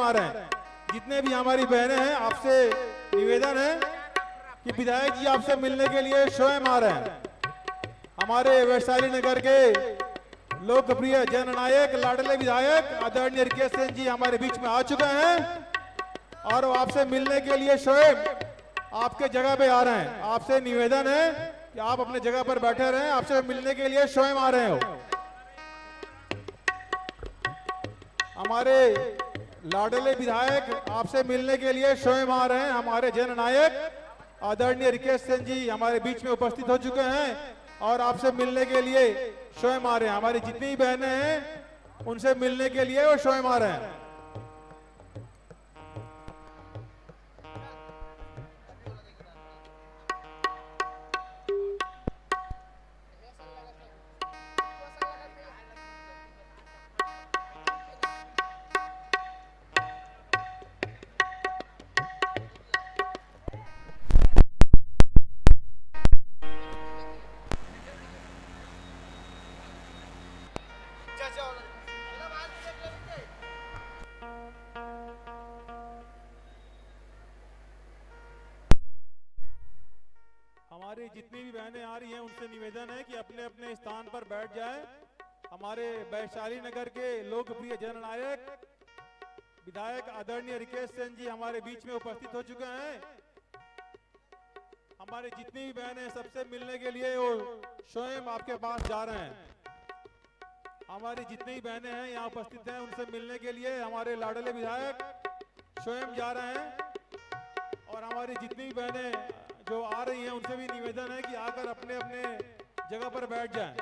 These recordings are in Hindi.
आ रहे हैं। जितने भी हमारी बहनें हैं, आपसे निवेदन है कि विधायक जी आपसे मिलने के लिए स्वयं आ रहे हैं। हमारे वैशाली नगर के लोकप्रिय जननायक लाडले विधायक आदरणीय रिकेश सिंह जी हमारे बीच में आ चुके हैं और वो आपसे मिलने के लिए स्वयं आपके जगह पे आ रहे हैं। आपसे निवेदन है कि आप अपने जगह पर बैठे रहें, आपसे मिलने के लिए स्वयं आ रहे हो। हमारे लाडले विधायक आपसे मिलने के लिए स्वयं आ रहे हैं। हमारे जननायक आदरणीय रिकेश सिंह जी हमारे बीच में उपस्थित हो चुके हैं और आपसे मिलने के लिए स्वयं आ रहे हैं। हमारी जितनी बहनें हैं उनसे मिलने के लिए वो स्वयं आ रहे हैं। हमारी जितनी भी बहनें आ रही हैं उनसे निवेदन है कि अपने अपने स्थान पर बैठ जाएं। हमारे वैशाली नगर के लोकप्रिय जननायक विधायक आदरणीय रिकेश सिंह जी हमारे बीच में उपस्थित हो चुके हैं। हमारी जितनी भी बहनें सबसे मिलने के लिए वो स्वयं आपके पास जा रहे हैं। हमारी जितनी भी बहनें हैं यहाँ उपस्थित हैं उनसे मिलने के लिए हमारे लाडले विधायक स्वयं जा रहे हैं। और हमारी जितनी भी बहनें जो आ रही हैं उनसे भी निवेदन है कि आकर अपने अपने जगह पर बैठ जाएं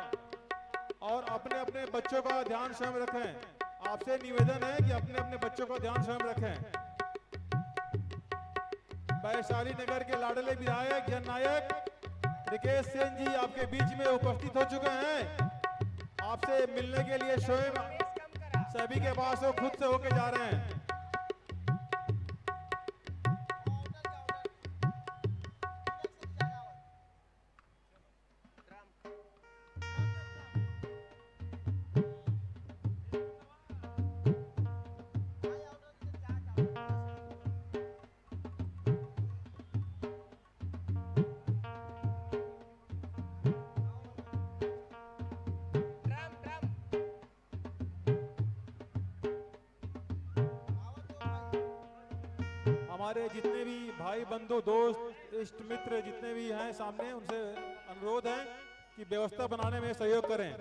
और अपने अपने बच्चों का ध्यान स्वयं रखें। आपसे निवेदन है कि अपने अपने बच्चों का ध्यान स्वयं रखें। वैशाली नगर के लाडले विधायक जननायक रिकेश सिंह जी आपके बीच में उपस्थित हो चुके हैं। आपसे मिलने के लिए स्वयं सभी के पास वो खुद से होके जा रहे हैं। हमारे जितने भी भाई बंधु दोस्त इष्ट मित्र जितने भी हैं सामने उनसे अनुरोध है कि व्यवस्था बनाने में सहयोग करें।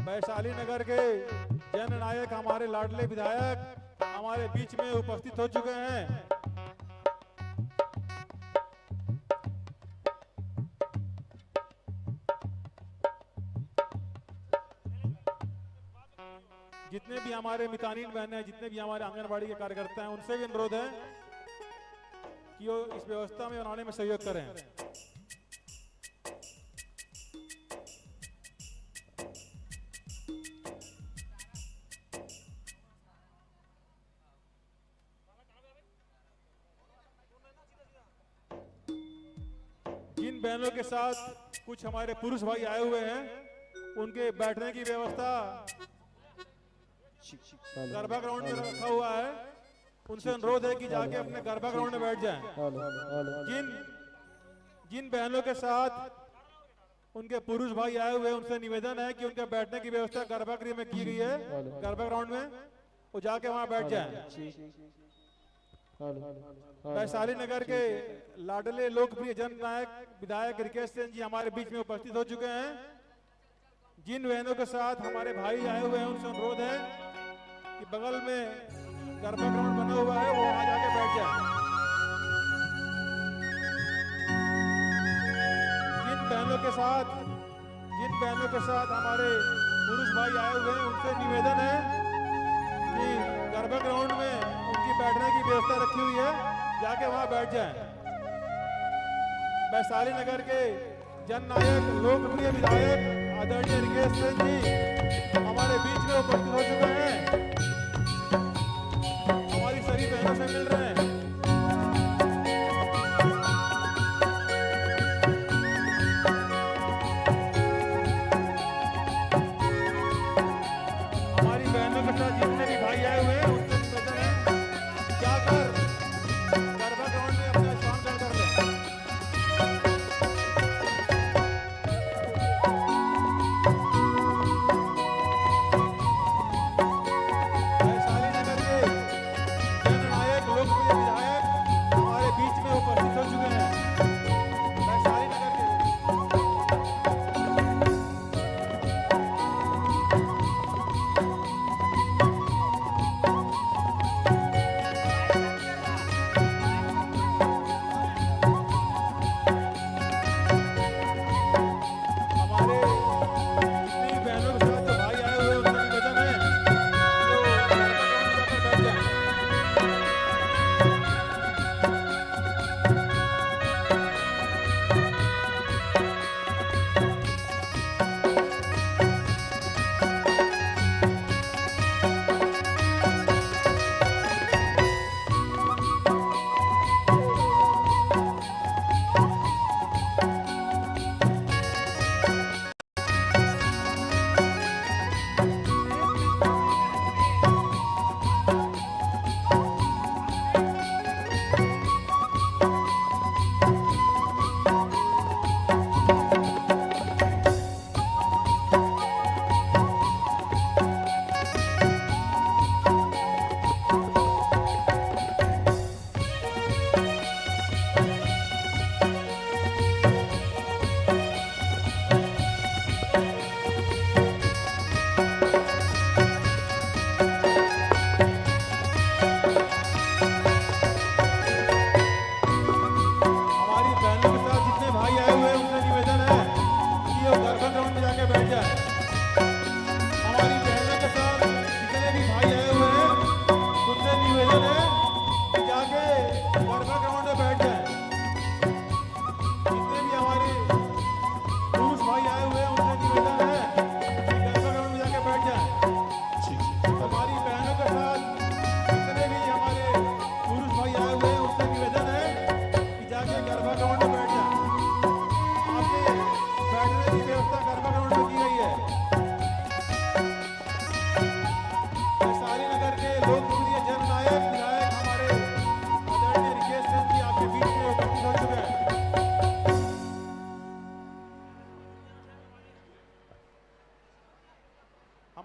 वैशाली नगर के जननायक हमारे लाडले विधायक हमारे बीच में उपस्थित हो चुके हैं। जितने भी हमारे मितानीन बहनें हैं, जितने भी हमारे आंगनबाड़ी के कार्यकर्ता हैं उनसे भी अनुरोध है कि वो इस व्यवस्था में बनाने में सहयोग करें। जिन बहनों के साथ कुछ हमारे पुरुष भाई आए हुए हैं उनके बैठने की व्यवस्था गरबा ग्राउंड में रखा हुआ है। उनसे अनुरोध है कि जाके अपने गरबा ग्राउंड में बैठ जाएं। जिन बहनों के साथ उनके पुरुष भाई आए हुए हैं उनसे निवेदन है कि उनके बैठने की व्यवस्था गरबा गृह में की गई है, गरबा ग्राउंड में, वो जाके वहां बैठ जाएं। वैशाली नगर के लाडले लोकप्रिय जननायक विधायक रिकेश सिंह जी हमारे बीच में उपस्थित हो चुके हैं। जिन बहनों के साथ हमारे भाई आए हुए हैं उनसे अनुरोध है कि बगल में गरबा ग्राउंड बना हुआ है वो वहां जाके बैठ जाए। जिन बहनों के साथ हमारे पुरुष भाई आए हुए हैं उनसे निवेदन है कि गरबा ग्राउंड में उनकी बैठने की व्यवस्था रखी हुई है, जाके वहां बैठ जाए। वैशाली नगर के जननायक लोकप्रिय विधायक आदरणीय रिकेश सिंह जी हमारे बीच में उपस्थित हो चुके हैं। हमारी सभी बहनों से मिल रहे हैं।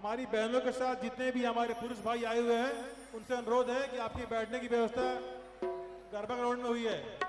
हमारी बहनों के साथ जितने भी हमारे पुरुष भाई आए हुए हैं उनसे अनुरोध है कि आपकी बैठने की व्यवस्था गरबा ग्राउंड में हुई है।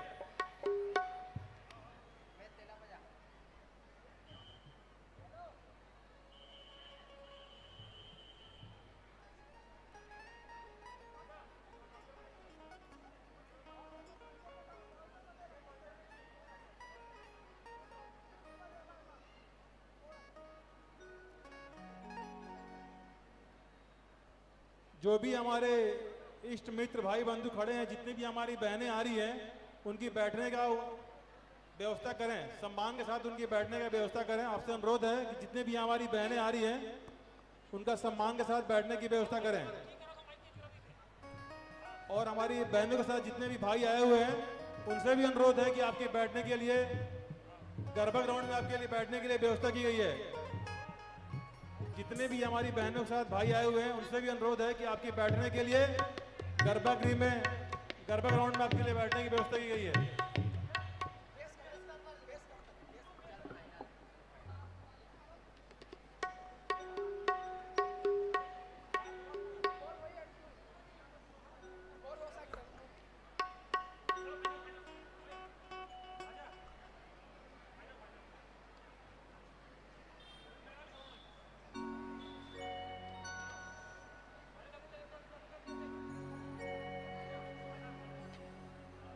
जो भी हमारे इष्ट मित्र भाई बंधु खड़े हैं, जितनी भी हमारी बहनें आ रही हैं, उनकी बैठने का व्यवस्था करें, सम्मान के साथ उनकी बैठने का व्यवस्था करें। आपसे अनुरोध है कि जितने भी हमारी बहनें आ रही हैं उनका सम्मान के साथ बैठने की व्यवस्था करें। और हमारी बहनों के साथ जितने भी भाई आए हुए हैं उनसे भी अनुरोध है कि आपके बैठने के लिए गरबा ग्राउंड में आपके लिए बैठने के लिए व्यवस्था की गई है। जितने भी हमारी बहनों के साथ भाई आए हुए हैं उनसे भी अनुरोध है कि आपकी बैठने के लिए गरबा गृह में, गरबा ग्राउंड में आपके लिए बैठने की व्यवस्था की गई है।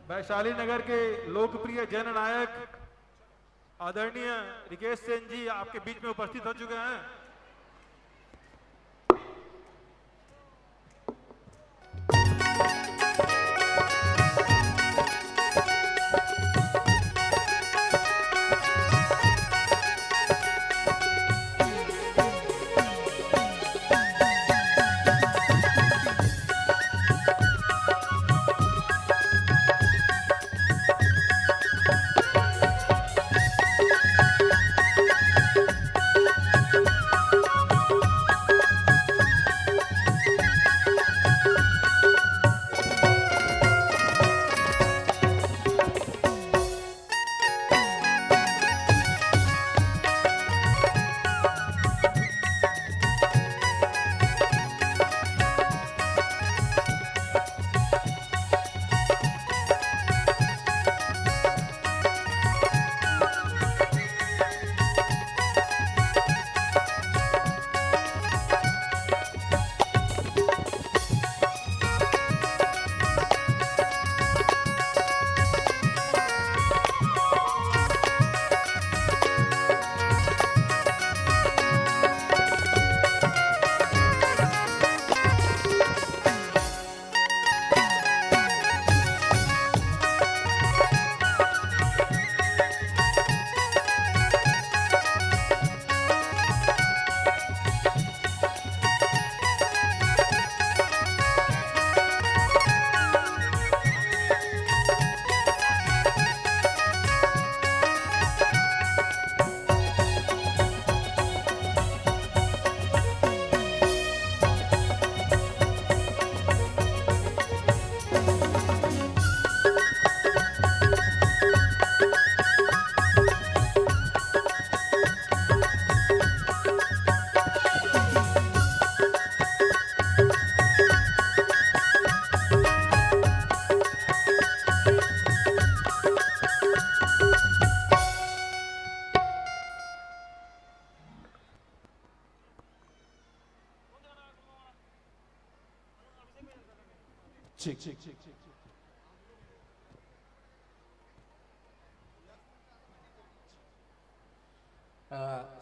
वैशाली नगर के लोकप्रिय जन नायक आदरणीय रिकेश सेन जी आपके बीच में उपस्थित हो चुके हैं।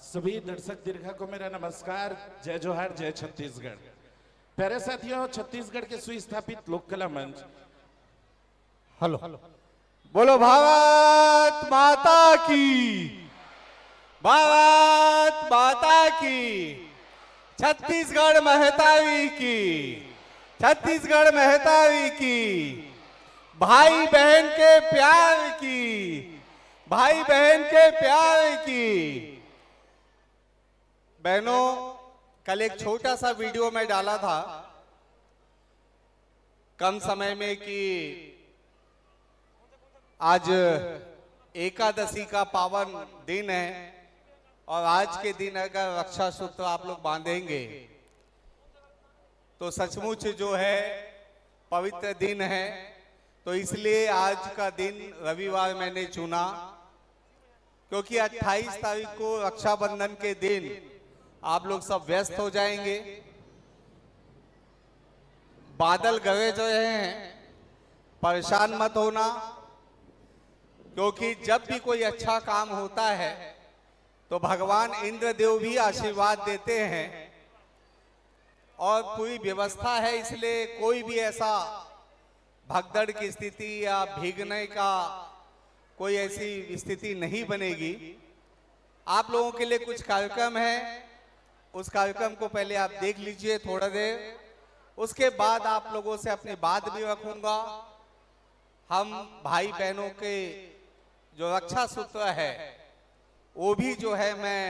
सभी दर्शक दीर्घा को मेरा नमस्कार, जय जोहार, जय छत्तीसगढ़। प्यारे साथियों, छत्तीसगढ़ के सुस्थापित लोक कला मंच हेलो बोलो भारत माता की, भारत माता की, छत्तीसगढ़ महतावी की, छत्तीसगढ़ महतावी की, भाई बहन के प्यार की, भाई बहन के प्यार की। बहनों, कल एक छोटा सा वीडियो में डाला था कम समय में कि आज एकादशी का पावन दिन है और आज के दिन अगर रक्षा सूत्र आप लोग बांधेंगे तो सचमुच जो है पवित्र दिन है। तो इसलिए आज का दिन रविवार मैंने चुना, क्योंकि 28 तारीख को रक्षाबंधन के दिन आप लोग सब व्यस्त हो जाएंगे। बादल गरज रहे हैं, परेशान मत होना, क्योंकि जब भी कोई अच्छा काम होता है तो भगवान इंद्रदेव भी आशीर्वाद देते हैं और पूरी व्यवस्था है। इसलिए कोई भी ऐसा भगदड़ की स्थिति या भीगने का कोई ऐसी स्थिति नहीं बनेगी। आप लोगों के लिए कुछ कार्यक्रम है, उस कार्यक्रम को पहले आप देख लीजिए थोड़ा देर, उसके बाद आप लोगों से अपनी बात भी रखूंगा। हम भाई बहनों के जो रक्षा सूत्र है वो भी जो है मैं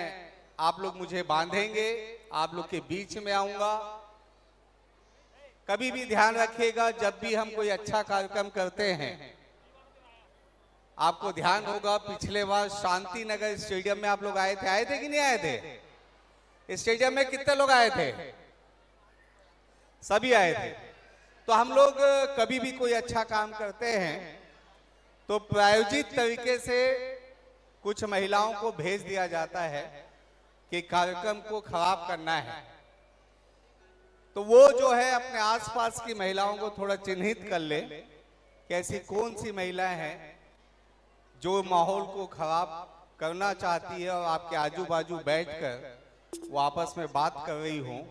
आप लोग मुझे बांधेंगे, आप लोग के बीच में आऊंगा। कभी भी ध्यान रखिएगा, जब भी हम कोई अच्छा कार्यक्रम करते हैं, आपको ध्यान होगा पिछले बार शांति नगर स्टेडियम में आप लोग आए थे कि नहीं आए थे? स्टेडियम में कितने लोग आए थे? सभी आए थे। तो हम लोग कभी भी कोई अच्छा काम करते हैं तो प्रायोजित तरीके से कुछ महिलाओं को भेज दिया जाता है कि कार्यक्रम को खराब करना है। तो वो जो है अपने आसपास की महिलाओं को थोड़ा चिन्हित कर ले कि ऐसी कौन सी महिलाएं हैं जो माहौल को खराब करना चाहती है और आपके आजू बाजू बैठकर वो आपस में बात कर रही हो।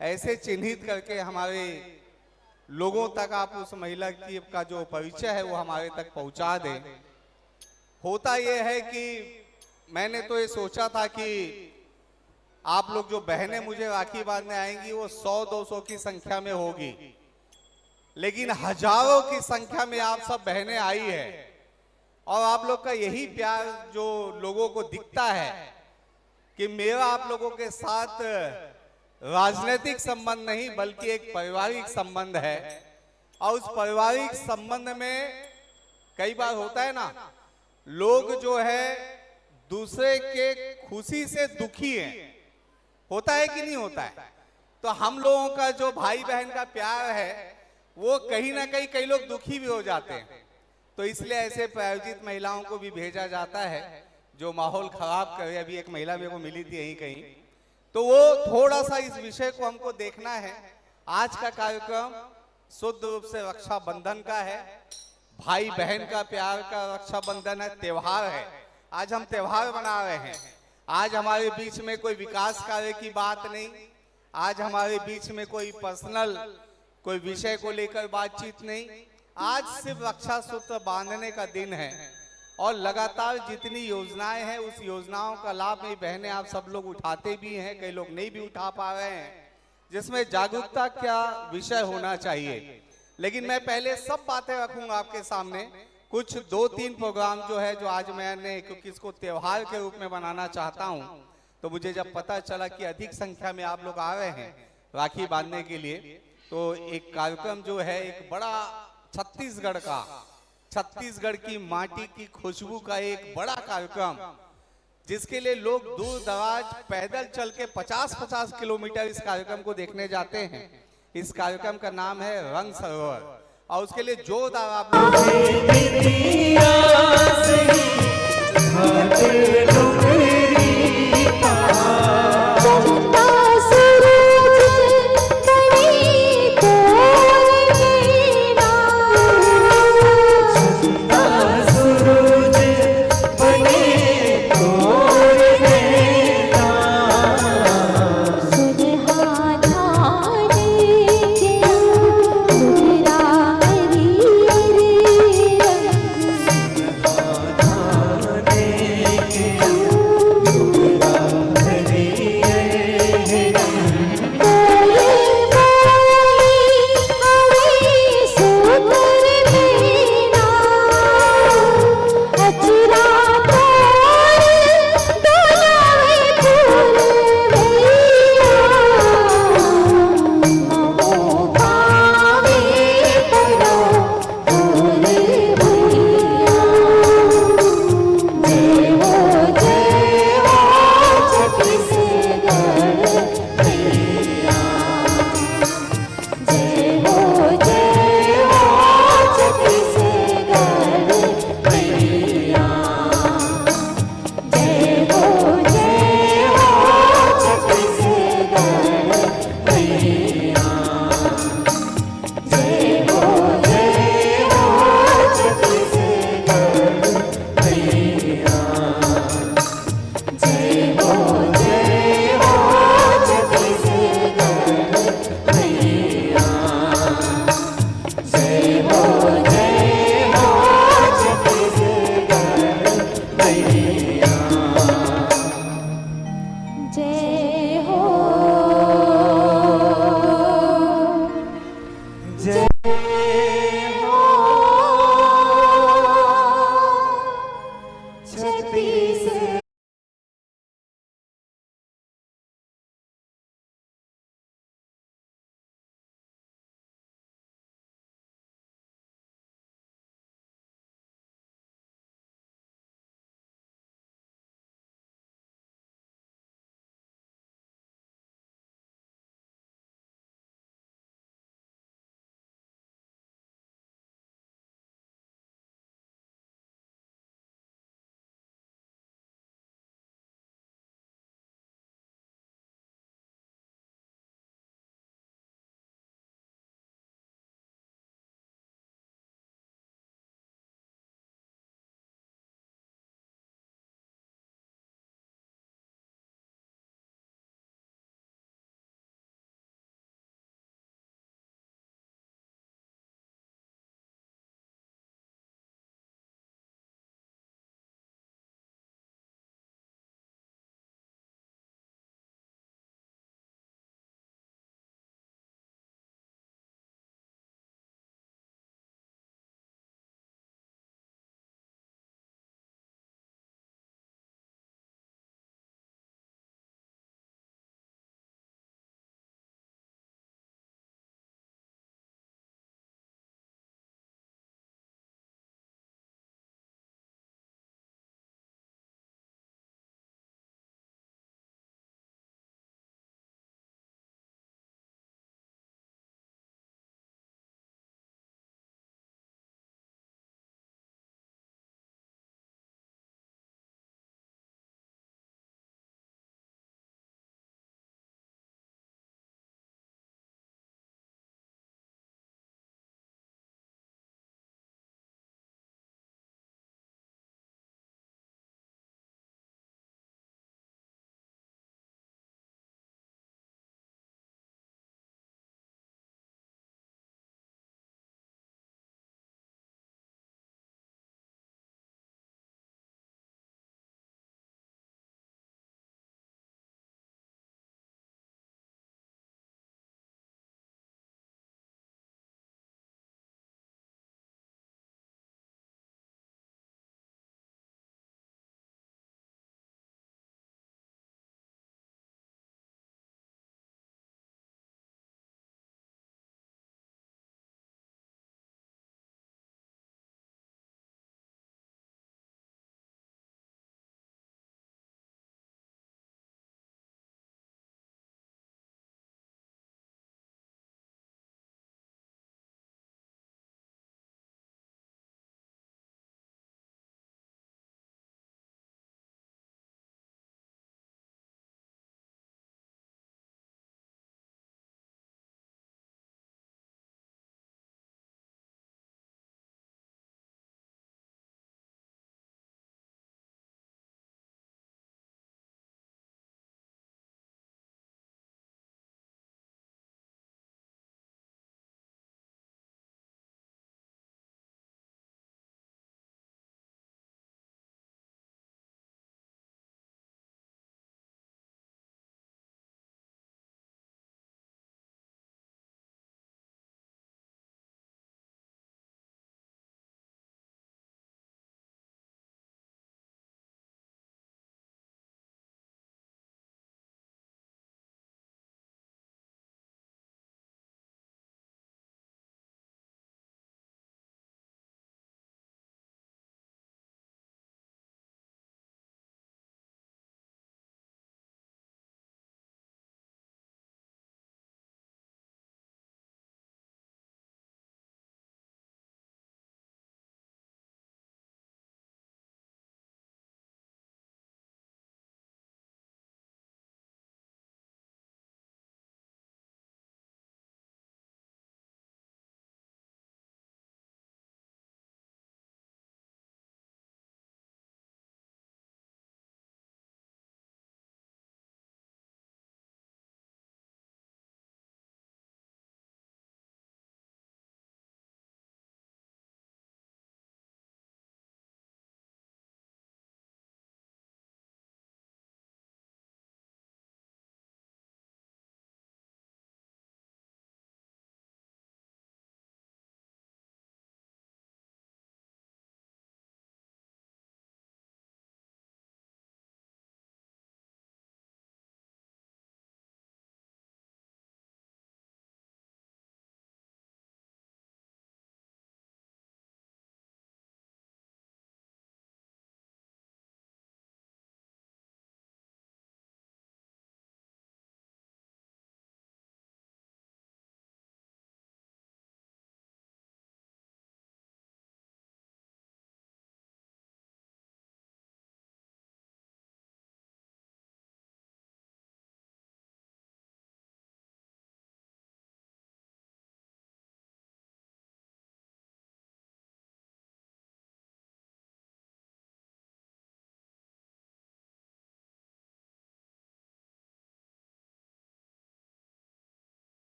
ऐसे चिन्हित करके हमारे लोगों तक आप उस महिला की का जो परिचय है वो हमारे तक पहुंचा दें। होता ये है कि मैंने तो ये सोचा था कि आप लोग जो बहनें मुझे राखी बांधने आएंगी वो 100-200 की संख्या में होगी, लेकिन हजारों की संख्या में आप सब बहनें आई है और आप लोग का यही प्यार जो लोगों को दिखता है कि मेरा आप लोगों के साथ राजनीतिक संबंध नहीं बल्कि एक पारिवारिक संबंध है। और उस पारिवारिक संबंध में कई बार होता है ना, लोग जो है दूसरे के खुशी से दुखी हैं, होता है कि नहीं होता है? तो हम लोगों का जो भाई बहन का प्यार है वो कहीं ना कहीं कई लोग दुखी भी हो जाते हैं। तो इसलिए ऐसे प्रायोजित महिलाओं को भी भेजा जाता है जो माहौल खराब करे। अभी एक महिला मेरे को मिली थी यहीं कहीं, तो वो थोड़ा सा इस विषय को हमको देखना है। आज का कार्यक्रम शुद्ध रूप से रक्षाबंधन का है, भाई बहन का प्यार का रक्षाबंधन है, त्योहार है। आज हम त्योहार मना रहे हैं। आज हमारे बीच में कोई विकास कार्य की बात नहीं, आज हमारे बीच में कोई पर्सनल कोई विषय को लेकर बातचीत नहीं। आज सिर्फ रक्षा सूत्र बांधने का दिन है और लगातार जितनी योजनाएं हैं उस योजनाओं का लाभ मेरी बहनें आप सब लोग उठाते भी हैं, कई लोग नहीं भी उठा पा रहे हैं, जिसमें जागरूकता क्या विषय होना चाहिए। लेकिन मैं पहले सब बातें रखूंगा आपके सामने। कुछ 2-3 प्रोग्राम जो है जो आज मैंने, क्योंकि इसको त्योहार के रूप में बनाना चाहता हूं, तो मुझे जब पता चला कि अधिक संख्या में आप लोग आ रहे हैं राखी बांधने के लिए, तो एक कार्यक्रम जो है एक बड़ा छत्तीसगढ़ की माटी की खुशबू का एक बड़ा कार्यक्रम, जिसके लिए लोग दूर दराज पैदल चल के 50-50 किलोमीटर इस कार्यक्रम को देखने जाते हैं। इस कार्यक्रम का नाम है रंग सरोवर और उसके लिए जोरदार आप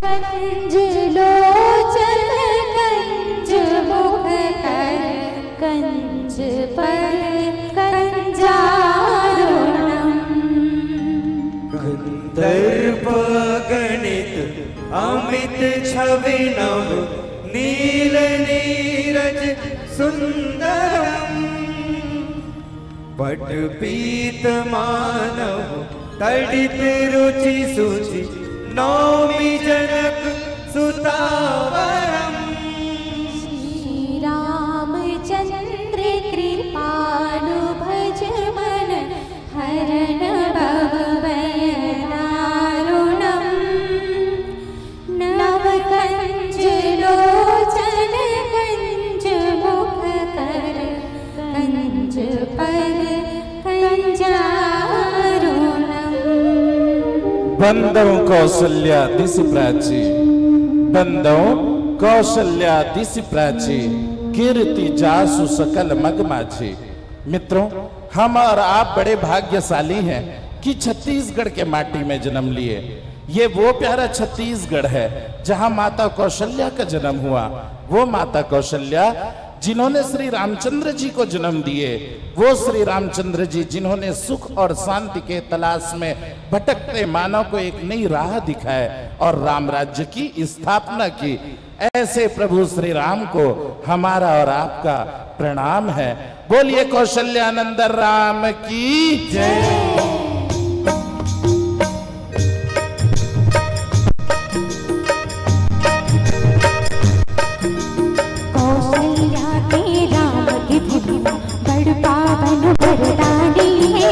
कंज लोचन कंज मुख कर कंज पर कंजारुणम गंधर्व गणित अमित छवि नव नील नीरज सुंदरम पट पीत मानव तड़ित रुचि सुचि नौमि जनक सुतावरम श्री रामचंद्र कृपालु भज मन हरण भव भय दारुणम नव कंज लोचन कंज मुख कर कंज पर कंजारुणम बंदों कौशल्या दिस प्राची, बंदों कौशल्या दिस प्राची, कीर्ति जासु सकल मग माझी। मित्रों, हम और आप बड़े भाग्यशाली हैं कि छत्तीसगढ़ के माटी में जन्म लिए। ये वो प्यारा छत्तीसगढ़ है जहां माता कौशल्या का जन्म हुआ। वो माता कौशल्या जिन्होंने श्री रामचंद्र जी को जन्म दिए, वो श्री रामचंद्र जी जिन्होंने सुख और शांति के तलाश में भटकते मानव को एक नई राह दिखाए और राम राज्य की स्थापना की। ऐसे प्रभु श्री राम को हमारा और आपका प्रणाम है। बोलिए कौशल्यानंदन राम की जय। कौशल्या के राम की भूमि बड़ पावन वरदानी है।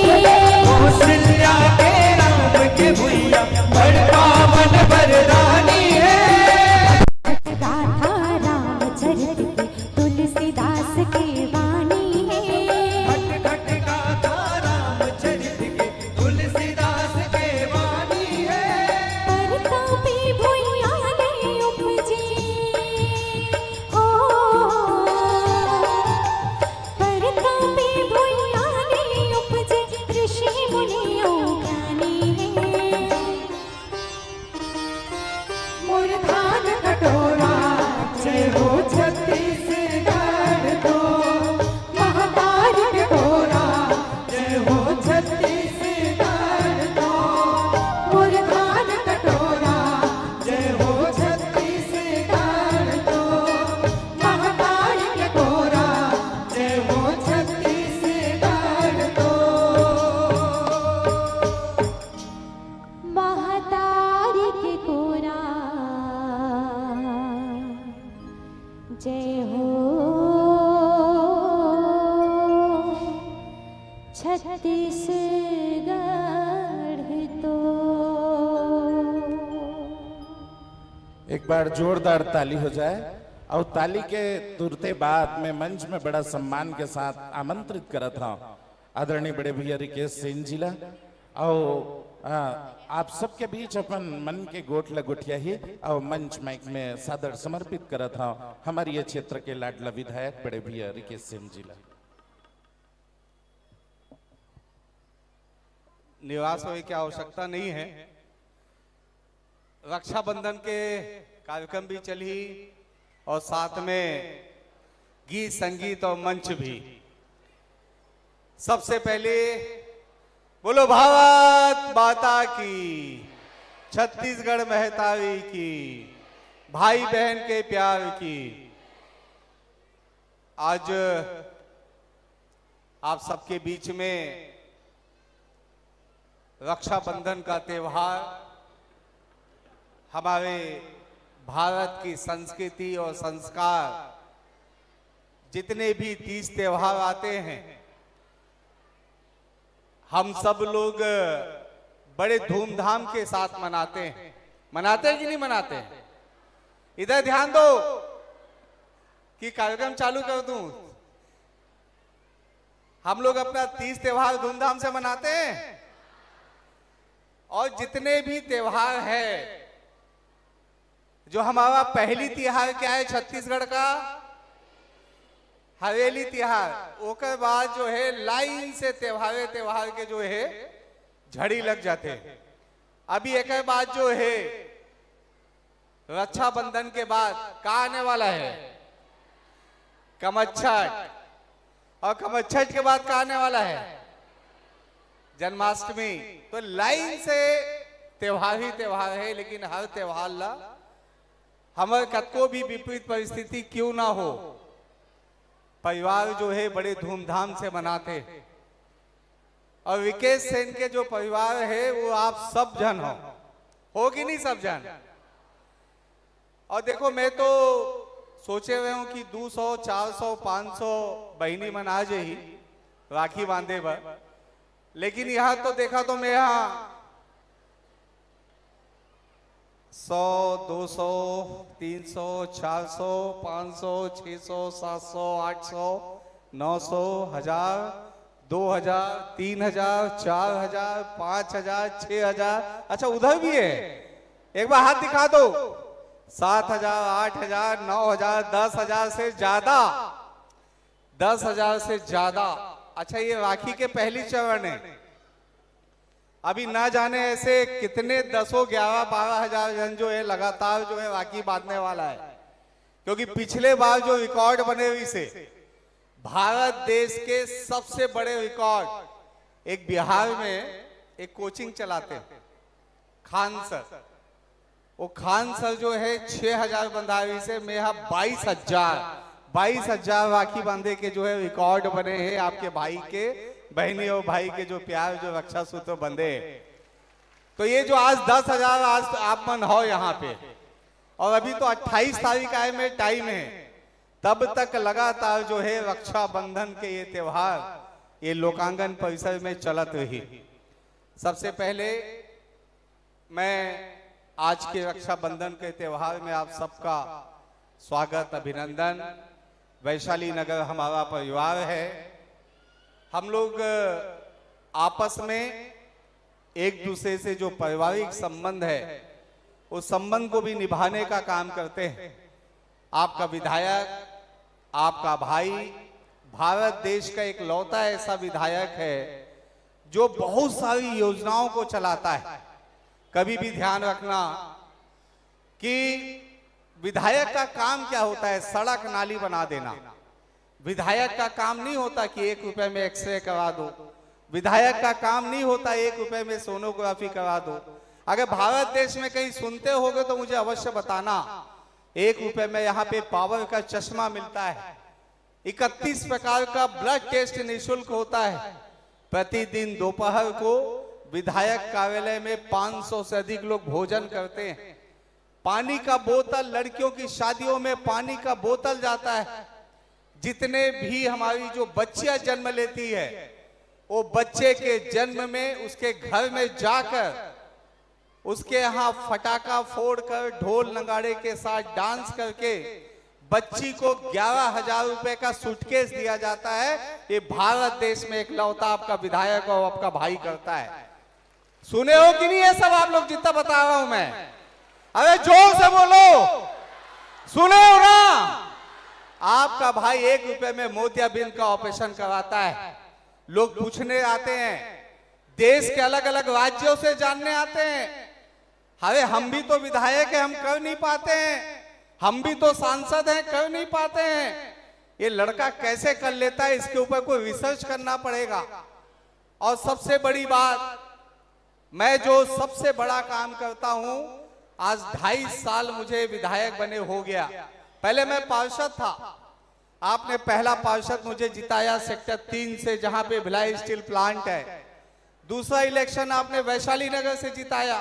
कौशल्या के राम के भुइया बड़ पावन वरदानी है। गाथा रामचरित की तुलसीदास की वाणी है। खट खट गाथा रामचरित के तुलसीदास के वाणी है। परतापी भुइयाँ ने उपजी हो, परतापी भुइयाँ ने उपजे ऋषि मुनियों ज्ञानी है। मूर्धान कटोरा जय हो छत्तीसगढ़ को। महाकाल कटोरा जय हो छत्तीसगढ़ को। मूर्धान कटोरा जय हो छत्तीसगढ़ को। महाकाल कटोरा जय हो छत्तीसगढ़ को। महतारी के कोरा जय हो छत्तीसगढ़ तो। एक बार जोरदार ताली हो जाए और ताली के तुरते बाद में मंच में बड़ा सम्मान के साथ आमंत्रित करत हूं आदरणीय बड़े भैया रिकेश सेन जिला और आप सबके बीच अपन मन के गोट लगोटिया ही और मंच माइक में सादर समर्पित करत हूं हमारे ये क्षेत्र के लाडला विधायक बड़े भैया रिकेश सेन जिला। निवास होने की आवश्यकता नहीं है। रक्षाबंधन के कार्यक्रम भी चली और साथ में गीत संगीत और मंच भी। सबसे पहले बोलो भारत माता की, छत्तीसगढ़ महतारी की, भाई बहन के प्यार की। आज आप सबके बीच में रक्षाबंधन का त्योहार हमारे भारत की संस्कृति और संस्कार, जितने भी तीज त्योहार आते हैं हम सब लोग बड़े धूमधाम के साथ मनाते हैं। मनाते हैं कि नहीं मनाते हैं? इधर ध्यान दो कि कार्यक्रम चालू कर दूं। हम लोग अपना तीज त्योहार धूमधाम से मनाते हैं और जितने भी त्योहार है, जो हमारा पहली त्योहार क्या है छत्तीसगढ़ का, हवेली त्योहार। ओकर बाद जो है लाइन से त्योहार के जो है झड़ी लग जाते हैं। अभी एक बाद जो है रक्षाबंधन के बाद क्या आने वाला है? कमच्छठ। और कमच्छठ के बाद क्या आने वाला है? जन्माष्टमी। तो लाइन से त्योहार ही त्योहार है, लेकिन हर त्योहार ला हमारे कतको भी विपरीत परिस्थिति क्यों ना हो, परिवार जो है बड़े धूमधाम से मनाते हैं। और विकेश सेन के जो परिवार है वो आप सब जन हो कि नहीं सब जन? और देखो मैं तो सोचे हुए हूं कि 200 400 500 बहनी मना जाही राखी बांधे पर, लेकिन यहां तो देखा तो मैं यहां 100 200 300 400 500 600 700 800 900 1000 2000 3000 4000 5000 6000। अच्छा उधर भी है, एक बार हाथ दिखा दो। 7000 8000 9000 10,000 से ज्यादा, 10,000 से ज्यादा। अच्छा ये राखी के पहली चरण है, अभी ना जाने ऐसे कितने 10 11 12,000 जन जो है लगातार जो है राखी बांधने वाला है। क्योंकि पिछले बार जो रिकॉर्ड बने हुए से भारत देश के सबसे बड़े रिकॉर्ड एक बिहार में एक कोचिंग चलाते हैं खान सर, वो खान सर जो है 6,000 बंधावी से मैं 22,000 राखी बांधे के जो है रिकॉर्ड बने हैं आपके भाई के, बहनी और भाई के जो प्यार जो रक्षा सूत्र बंधे। तो ये जो आज 10,000 आज आप मन हो यहाँ पे, और अभी तो 28 तारीख आए में टाइम है, तब तक लगातार जो है रक्षाबंधन के ये त्योहार ये लोकांगन परिसर में चलत रही। सबसे पहले मैं आज के रक्षाबंधन के त्योहार में आप सबका स्वागत अभिनंदन। वैशाली नगर हमारा परिवार है, हम लोग आपस में एक दूसरे से जो पारिवारिक संबंध है उस संबंध को भी निभाने का काम करते हैं। आपका विधायक, आपका भाई भारत देश का एक लौता ऐसा विधायक है जो बहुत सारी योजनाओं को चलाता है। कभी भी ध्यान रखना कि विधायक का काम क्या होता है, सड़क नाली बना देना। विधायक का काम नहीं होता कि 1 रुपए में एक्सरे करा दो, विधायक का काम नहीं होता 1 रुपए में सोनोग्राफी करा दो। अगर भारत देश में कहीं सुनते होगे तो मुझे अवश्य बताना। 1 रुपए में यहाँ पे पावर का चश्मा मिलता है, 31 प्रकार का ब्लड टेस्ट निःशुल्क होता है। प्रतिदिन दोपहर को विधायक कार्यालय में 500 से अधिक लोग भोजन करते हैं। पानी का बोतल, लड़कियों की शादियों में पानी का बोतल जाता है। जितने भी हमारी जो बच्चियां जन्म लेती है वो बच्चे के जन्म में उसके घर में जाकर उसके यहाँ फटाका फोड़कर ढोल नगाड़े के साथ डांस करके बच्ची को 11,000 रुपए का सूटकेस दिया जाता है। ये भारत देश में एक लौता आपका विधायक और आपका भाई करता है। सुने हो कि नहीं ये सब आप लोग जितना बता रहा हूं मैं? अरे जोर से बोलो, सुने हो ना? आपका भाई 1 रुपए में मोतियाबिंद का ऑपरेशन करवाता है। लोग पूछने आते हैं, देश के अलग अलग राज्यों से जानने आते हैं, अरे हम भी तो विधायक हैं, हम कर नहीं पाते हैं, हम भी तो सांसद हैं, कर नहीं पाते हैं। ये लड़का कैसे कर लेता है, इसके ऊपर कोई रिसर्च करना पड़ेगा। और सबसे बड़ी बात, मैं जो सबसे बड़ा काम करता हूं, आज 2.5 साल मुझे विधायक बने हो गया। पहले मैं पार्षद था, आपने पहला पार्षद मुझे जिताया सेक्टर 3 से, जहां पे भिलाई स्टील प्लांट है। दूसरा इलेक्शन आपने वैशाली नगर से जिताया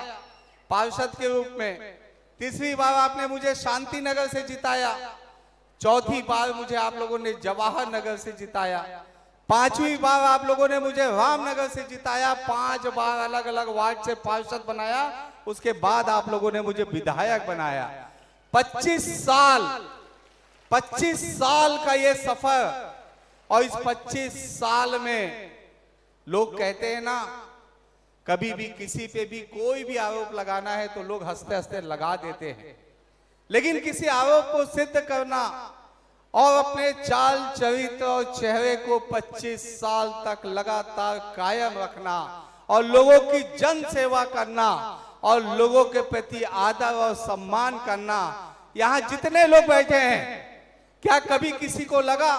पार्षद के रूप में। तीसरी बार आपने मुझे शांति नगर से जिताया। चौथी बार मुझे आप लोगों ने जवाहर नगर से जिताया। 5वीं बार आप लोगों ने मुझे रामनगर से जिताया। 5 बार अलग अलग वार्ड से पार्षद बनाया। उसके बाद आप लोगों ने मुझे विधायक बनाया। 25 साल का ये सफर, और इस 25 साल में लोग कहते हैं ना, कभी भी किसी पे भी कोई भी आरोप लगाना है तो लोग हंसते हंसते लगा देते हैं, लेकिन किसी आरोप को सिद्ध करना और अपने चाल चरित्र और चेहरे को 25 साल तक लगातार कायम रखना और लोगों की जन सेवा करना, और लोगों के प्रति आदर और सम्मान करना। यहाँ जितने लोग बैठे हैं, क्या कभी किसी को लगा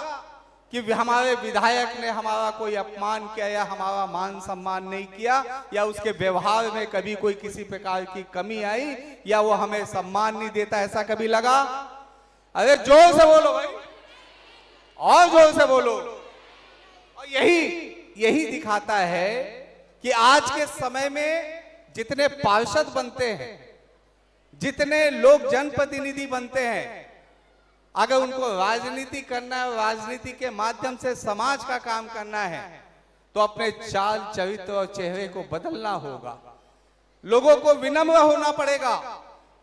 कि हमारे विधायक ने हमारा कोई अपमान किया या हमारा मान सम्मान नहीं किया, या उसके व्यवहार में कभी कोई किसी प्रकार की कमी आई, या वो हमें सम्मान नहीं देता, ऐसा कभी लगा? अरे जोर से बोलो भाई, और जोर से बोलो। और यही दिखाता है कि आज के समय में जितने पार्षद बनते हैं, जितने लोग जनप्रतिनिधि बनते हैं, अगर उनको राजनीति करना है, राजनीति के माध्यम से समाज का काम करना है, तो अपने चाल चरित्र और चेहरे को बदलना होगा। लोगों को विनम्र होना पड़ेगा,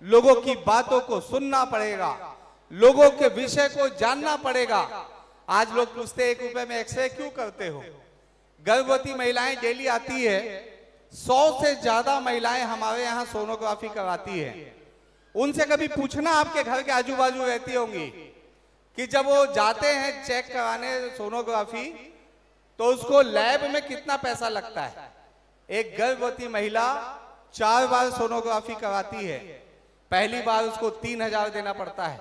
लोगों की बातों को सुनना पड़ेगा, लोगों के विषय को जानना पड़ेगा। आज लोग पूछते 1 रुपए में एक्सरे क्यों करते हो? गर्भवती महिलाएं डेली आती है, 100 से ज्यादा महिलाएं हमारे यहाँ सोनोग्राफी कराती है। उनसे कभी पूछना, आपके घर के आजू बाजू रहती होंगी, कि जब वो जाते हैं चेक कराने सोनोग्राफी, तो उसको लैब में कितना पैसा लगता है? एक गर्भवती महिला 4 बार सोनोग्राफी कराती है। पहली बार उसको 3000 देना पड़ता है,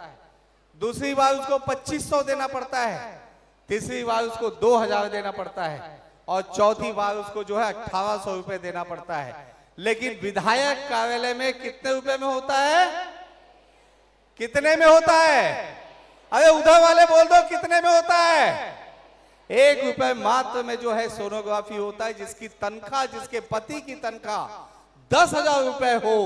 दूसरी बार उसको 2500 देना पड़ता है, तीसरी बार उसको 2000 देना पड़ता है, और चौथी बार उसको जो है 1800 रुपए देना पड़ता है। लेकिन विधायक कार्यालय में कितने रुपए में होता है? कितने में होता है? अरे उधर वाले बोल दो, कितने में होता है? 1 रुपए मात्र में जो है सोनोग्राफी होता है, जिसकी तनख्वाह, जिसके पति की तनख्वाह 10,000 रुपए हो,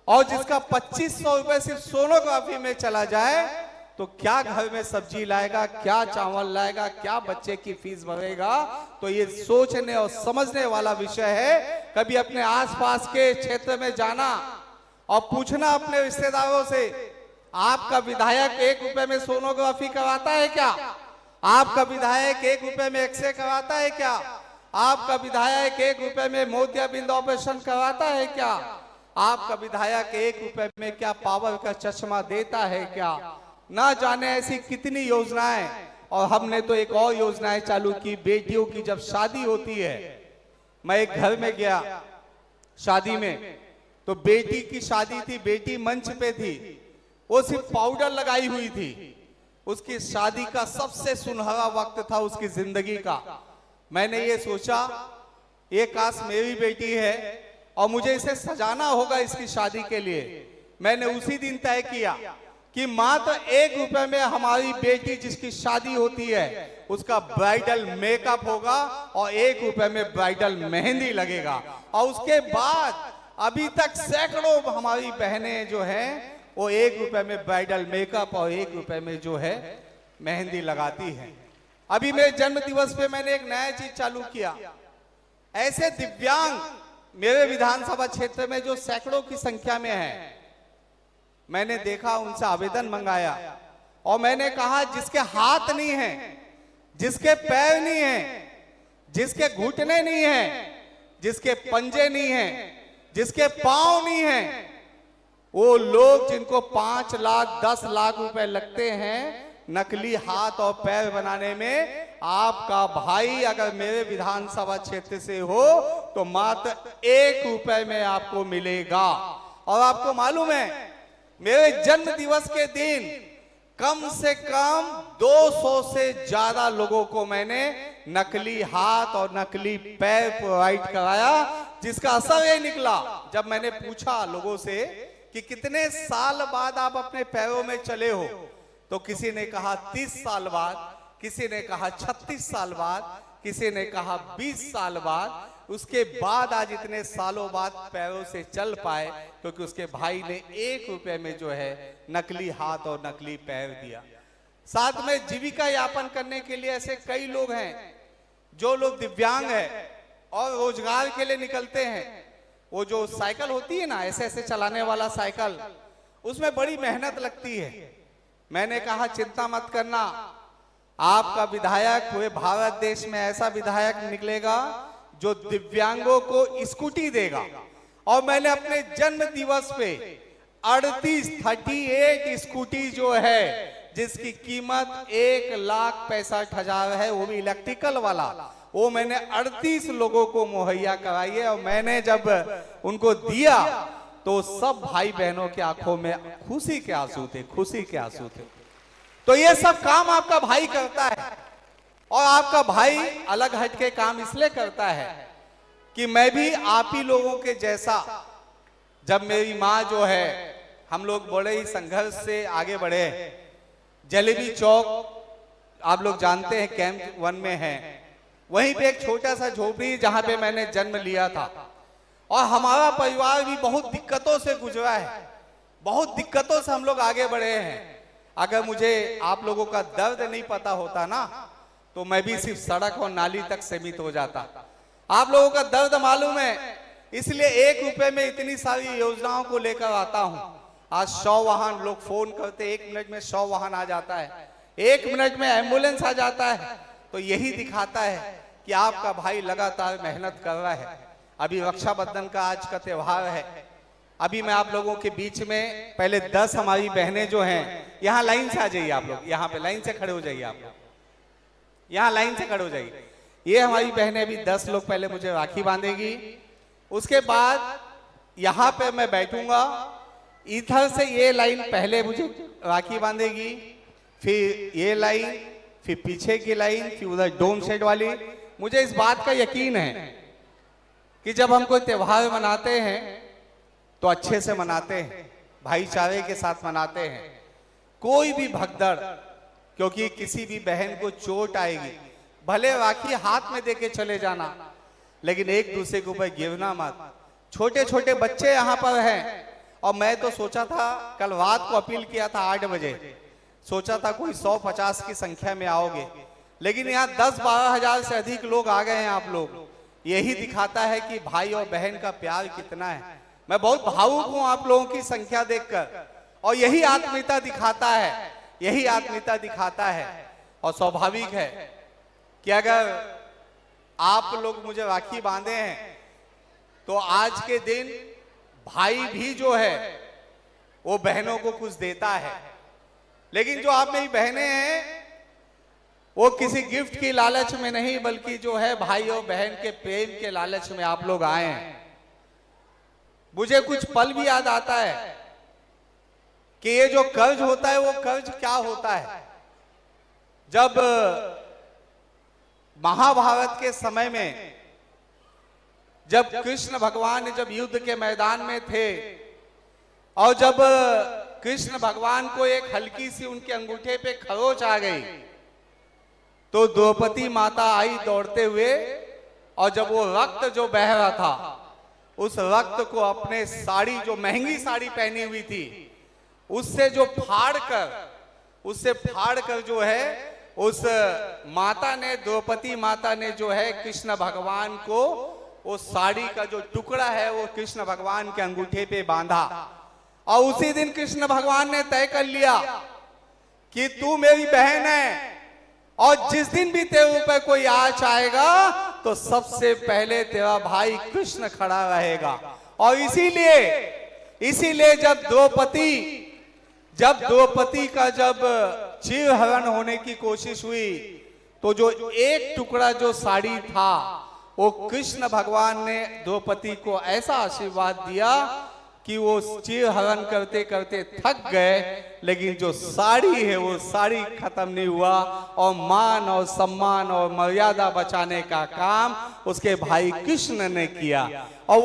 और जिसका 2500 रुपए सिर्फ सोनोग्राफी में चला जाए, तो क्या घर में सब्जी लाएगा, क्या चावल लाएगा, क्या बच्चे की फीस भरेगा? तो ये सोचने और समझने वाला विषय है। कभी अपने आसपास के क्षेत्र में जाना और पूछना अपने रिश्तेदारों से, आपका विधायक 1 रुपए में सोनोग्राफी करवाता है क्या? आपका विधायक 1 रुपए में एक्सरे करवाता है क्या? आपका विधायक 1 रुपए में मोतियाबिंद ऑपरेशन करवाता है क्या? आपका विधायक 1 रुपए में क्या पावर का चश्मा देता है क्या? ना जाने ऐसी कितनी योजनाएं। और हमने तो एक और योजनाएं चालू की, बेटियों की जब शादी होती है। मैं एक घर में गया शादी में, तो बेटी की शादी थी, बेटी मंच पे थी, वो सिर्फ पाउडर लगाई हुई थी। उसकी शादी का सबसे सुनहरा वक्त था उसकी जिंदगी का। मैंने ये सोचा, ये काश मेरी बेटी है और मुझे इसे सजाना होगा इसकी शादी के लिए। मैंने उसी दिन तय किया कि मात्र 1 रुपए में हमारी बेटी जिसकी शादी होती है उसका ब्राइडल मेकअप होगा और 1 रुपए में ब्राइडल मेहंदी लगेगा। और उसके बाद अभी तक सैकड़ों हमारी बहनें जो हैं वो 1 रुपए में ब्राइडल मेकअप और 1 रुपए में जो है मेहंदी लगाती हैं। अभी मेरे जन्म दिवस पे मैंने एक नया चीज चालू किया। ऐसे दिव्यांग मेरे विधानसभा क्षेत्र में जो सैकड़ों की संख्या में है, मैंने देखा, उनसे आवेदन मंगाया और मैंने कहा जिसके हाथ नहीं है, जिसके पैर नहीं है, जिसके घुटने नहीं है, जिसके पंजे नहीं है, जिसके पांव नहीं है, वो लोग जिनको 5 लाख 10 लाख रुपए लगते हैं नकली हाथ और पैर बनाने में, आपका भाई अगर मेरे विधानसभा क्षेत्र से हो तो मात्र 1 रुपए में आपको मिलेगा। और आपको मालूम है, मेरे जन्म दिवस के दिन कम से कम 200 से ज्यादा लोगों को मैंने नकली हाथ और नकली पैर प्रोवाइड कराया, जिसका असर ये निकला। जब मैंने पूछा लोगों से कि कितने साल बाद आप अपने पैरों में चले हो, तो किसी ने कहा 30 साल बाद, किसी ने कहा 36 साल बाद, किसी ने कहा 20 साल बाद। उसके बाद आज इतने सालों बाद पैरों से चल पाए क्योंकि उसके भाई ने 1 रुपए में जो है नकली हाथ और नकली पैर दिया। साथ में जीविका यापन करने के लिए ऐसे कई लोग हैं, जो लोग दिव्यांग हैं और रोजगार के लिए निकलते हैं। वो जो साइकिल होती है ना, ऐसे ऐसे चलाने वाला साइकिल, उसमें बड़ी मेहनत लगती है। मैंने कहा चिंता मत करना, आपका विधायक पूरे भारत देश में ऐसा विधायक निकलेगा जो दिव्यांगों को स्कूटी देगा। और मैंने अपने जन्म दिवस पे 38 स्कूटी जो है, जिसकी कीमत 1,65,000 है, वो भी इलेक्ट्रिकल वाला, वो मैंने 38 लोगों को मुहैया कराई है। और मैंने जब उनको दिया तो सब भाई बहनों की आंखों में खुशी के आंसू थे, खुशी के आंसू थे। तो ये सब काम आपका भाई करता है। और आपका भाई अलग हट के काम इसलिए करता है कि मैं भी आप ही लोगों के जैसा, जब मेरी माँ जो है, हम लोग बड़े ही संघर्ष से आगे बढ़े। जलेबी चौक आप लोग जानते हैं, कैंप 1 में है, वहीं पे एक छोटा सा झोपड़ी जहां पे मैंने जन्म लिया था। और हमारा परिवार भी बहुत दिक्कतों से गुजरा है, बहुत दिक्कतों से हम लोग आगे बढ़े हैं। अगर मुझे आप लोगों का दर्द नहीं पता होता ना, तो मैं भी सिर्फ सड़क और नाली तक सीमित हो जाता। आप लोगों का दर्द मालूम है, इसलिए 1 रुपए में इतनी सारी योजनाओं को लेकर आता हूं। आज 100 वाहन, लोग फोन करते 1 मिनट में 100 वाहन आ जाता है, 1 मिनट में एम्बुलेंस आ जाता है। तो यही दिखाता है कि आपका भाई लगातार मेहनत कर रहा है। अभी रक्षाबंधन का आज का त्योहार है। अभी मैं आप लोगों के बीच में पहले 10 हमारी बहनें जो हैं, यहाँ लाइन से आ जाइए आप लोग, यहाँ पे लाइन से खड़े हो जाइए आप लोग, यहाँ लाइन से खड़े हो जाइए। ये हमारी बहनें अभी 10 लोग पहले मुझे राखी बांधेगी। उसके बाद यहाँ पे मैं बैठूंगा, इधर से ये लाइन पहले मुझे राखी बांधेगी, फिर ये लाइन, फिर पीछे की लाइन, फिर उधर डोम सेट वाली। मुझे इस बात का यकीन है कि जब हम कोई त्योहार मनाते हैं तो अच्छे से मनाते हैं, भाईचारे के साथ मनाते हैं। कोई भी भगदड़, क्योंकि किसी भी बहन को चोट आएगी, भले राखी हाथ में देके चले जाना, लेकिन एक दूसरे के ऊपर गिरना मत। छोटे छोटे बच्चे यहाँ पर हैं। और मैं तो सोचा था, कल रात को अपील किया था 8 बजे, सोचा था कोई 150 की संख्या में आओगे, लेकिन यहाँ 10-12 हजार से अधिक लोग आ गए हैं आप लोग। यही दिखाता है कि भाई और बहन का प्यार कितना है। मैं बहुत भावुक हूं आप लोगों की संख्या देखकर, और यही आत्मीयता दिखाता है, यही आत्मीयता दिखाता है। और स्वाभाविक है कि अगर आप लोग मुझे राखी बांधे हैं तो आज के दिन भाई भी जो है वो बहनों को कुछ देता है। लेकिन जो आप मेरी बहनें हैं वो किसी गिफ्ट की लालच में नहीं, बल्कि जो है भाई और बहन के प्रेम के लालच में आप लोग आए हैं। मुझे कुछ पल भी याद आता है कि ये जो कर्ज होता है वो कर्ज क्या होता है। जब महाभारत के समय में जब कृष्ण भगवान जब युद्ध के मैदान में थे, और जब कृष्ण भगवान को एक हल्की सी उनके अंगूठे पे खरोच आ गई, तो द्रौपदी माता आई दौड़ते हुए, और जब वो रक्त जो बह रहा था, उस रक्त को अपने साड़ी, जो महंगी साड़ी पहनी हुई थी, उससे फाड़ कर जो है उस माता ने, द्रौपदी माता ने जो है कृष्ण भगवान को, वो साड़ी का जो टुकड़ा है वो कृष्ण भगवान के अंगूठे पे बांधा। और उसी दिन कृष्ण भगवान ने तय कर लिया कि तू मेरी बहन है, और जिस दिन भी तेरे ऊपर कोई आँच आएगा तो सबसे पहले तेरा भाई कृष्ण खड़ा रहेगा। और इसीलिए जब द्रौपदी का जब चिरहरण होने की कोशिश हुई, तो जो एक टुकड़ा जो साड़ी था, वो कृष्ण भगवान ने द्रौपदी को ऐसा आशीर्वाद दिया कि वो चिरहरण करते करते थक गए, लेकिन जो साड़ी है वो साड़ी खत्म नहीं हुआ। और मान और सम्मान और मर्यादा बचाने का काम उसके भाई कृष्ण ने किया। और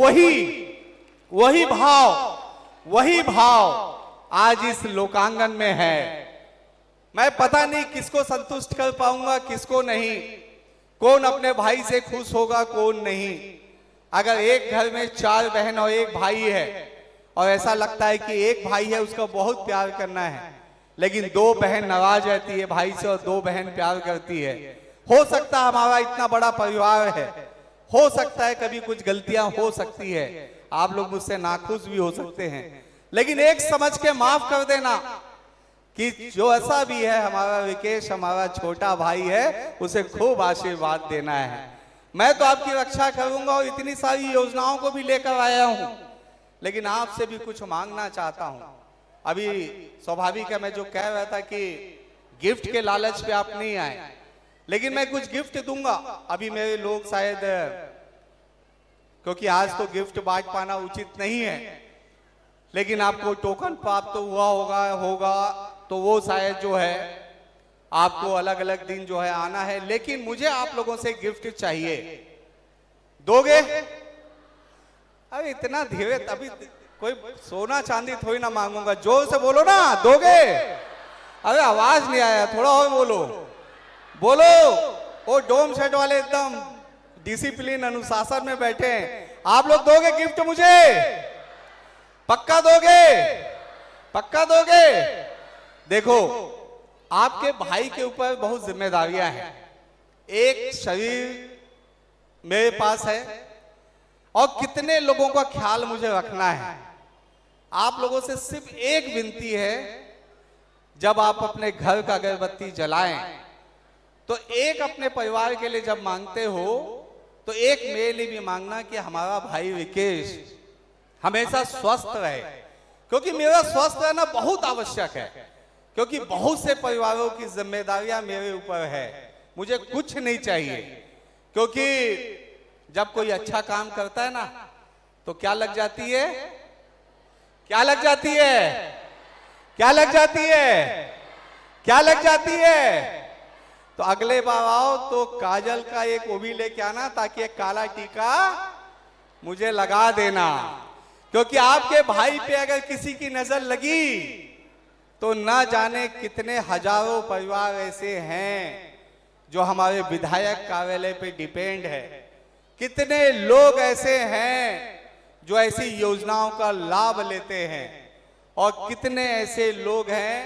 वही भाव आज इस लोकांगन में है। मैं पता नहीं किसको संतुष्ट कर पाऊंगा, किसको नहीं, कौन अपने भाई से खुश होगा, कौन नहीं। अगर एक घर में 4 बहन और 1 भाई है, और ऐसा लगता है कि एक भाई है उसका बहुत प्यार करना है, लेकिन 2 बहन नाराज रहती है भाई से और 2 बहन प्यार करती है। हो सकता है हमारा इतना बड़ा परिवार है, हो सकता है कभी कुछ गलतियां हो सकती है, आप लोग मुझसे नाखुश भी हो सकते हैं, लेकिन एक समझ के माफ कर देना कि जो ऐसा भी है, हमारा विकेश हमारा छोटा भाई है, उसे खूब आशीर्वाद देना है। मैं तो आपकी रक्षा करूंगा और इतनी सारी योजनाओं को भी लेकर आया हूं, लेकिन आपसे भी कुछ मांगना चाहता हूं। अभी स्वाभाविक है, मैं जो कह रहा था कि गिफ्ट के लालच पे आप नहीं आए, लेकिन मैं कुछ गिफ्ट दूंगा। अभी मेरे लोग शायद, क्योंकि आज तो गिफ्ट बांट पाना उचित नहीं है, लेकिन आपको टोकन प्राप्त तो होगा तो वो शायद जो है आपको अलग अलग दिन जो है आना है। लेकिन मुझे आप लोगों से गिफ्ट चाहिए, दोगे? अरे इतना धीरे, अभी कोई सोना चांदी थोड़ी ना मांगूंगा, जोर से बोलो ना, दोगे? अरे आवाज नहीं आया, थोड़ा और बोलो, बोलो। वो डोम सेट वाले एकदम डिसिप्लिन अनुशासन में बैठे हैं, आप लोग दोगे गिफ्ट मुझे? पक्का दोगे? पक्का दोगे? देखो, आपके भाई के ऊपर बहुत जिम्मेदारियां हैं। एक शरीर मेरे पास है और कितने लोगों का ख्याल मुझे रखना है। आप लोगों से सिर्फ एक विनती है, जब आप अपने घर का अगरबत्ती जलाएं तो एक अपने परिवार के लिए जब मांगते हो तो एक मेरे लिए भी मांगना कि हमारा भाई विकेश हमेशा स्वस्थ रहे, क्योंकि मेरा स्वस्थ रहना बहुत आवश्यक है। क्योंकि बहुत से परिवारों की जिम्मेदारियां मेरे ऊपर है, मुझे कुछ नहीं चाहिए। क्योंकि जब कोई अच्छा काम करता है ना तो क्या लग जाती है? क्या लग जाती है? क्या लग जाती है? क्या लग जाती है? तो अगले बार आओ तो काजल का एक वो भी लेके आना, ताकि एक काला टीका मुझे लगा देना। क्योंकि आपके भाई पे अगर किसी की नजर लगी तो ना जाने कितने हजारों परिवार ऐसे हैं जो हमारे विधायक कार्यालय पे डिपेंड है। कितने लोग ऐसे हैं जो ऐसी योजनाओं का लाभ लेते हैं, और कितने ऐसे लोग हैं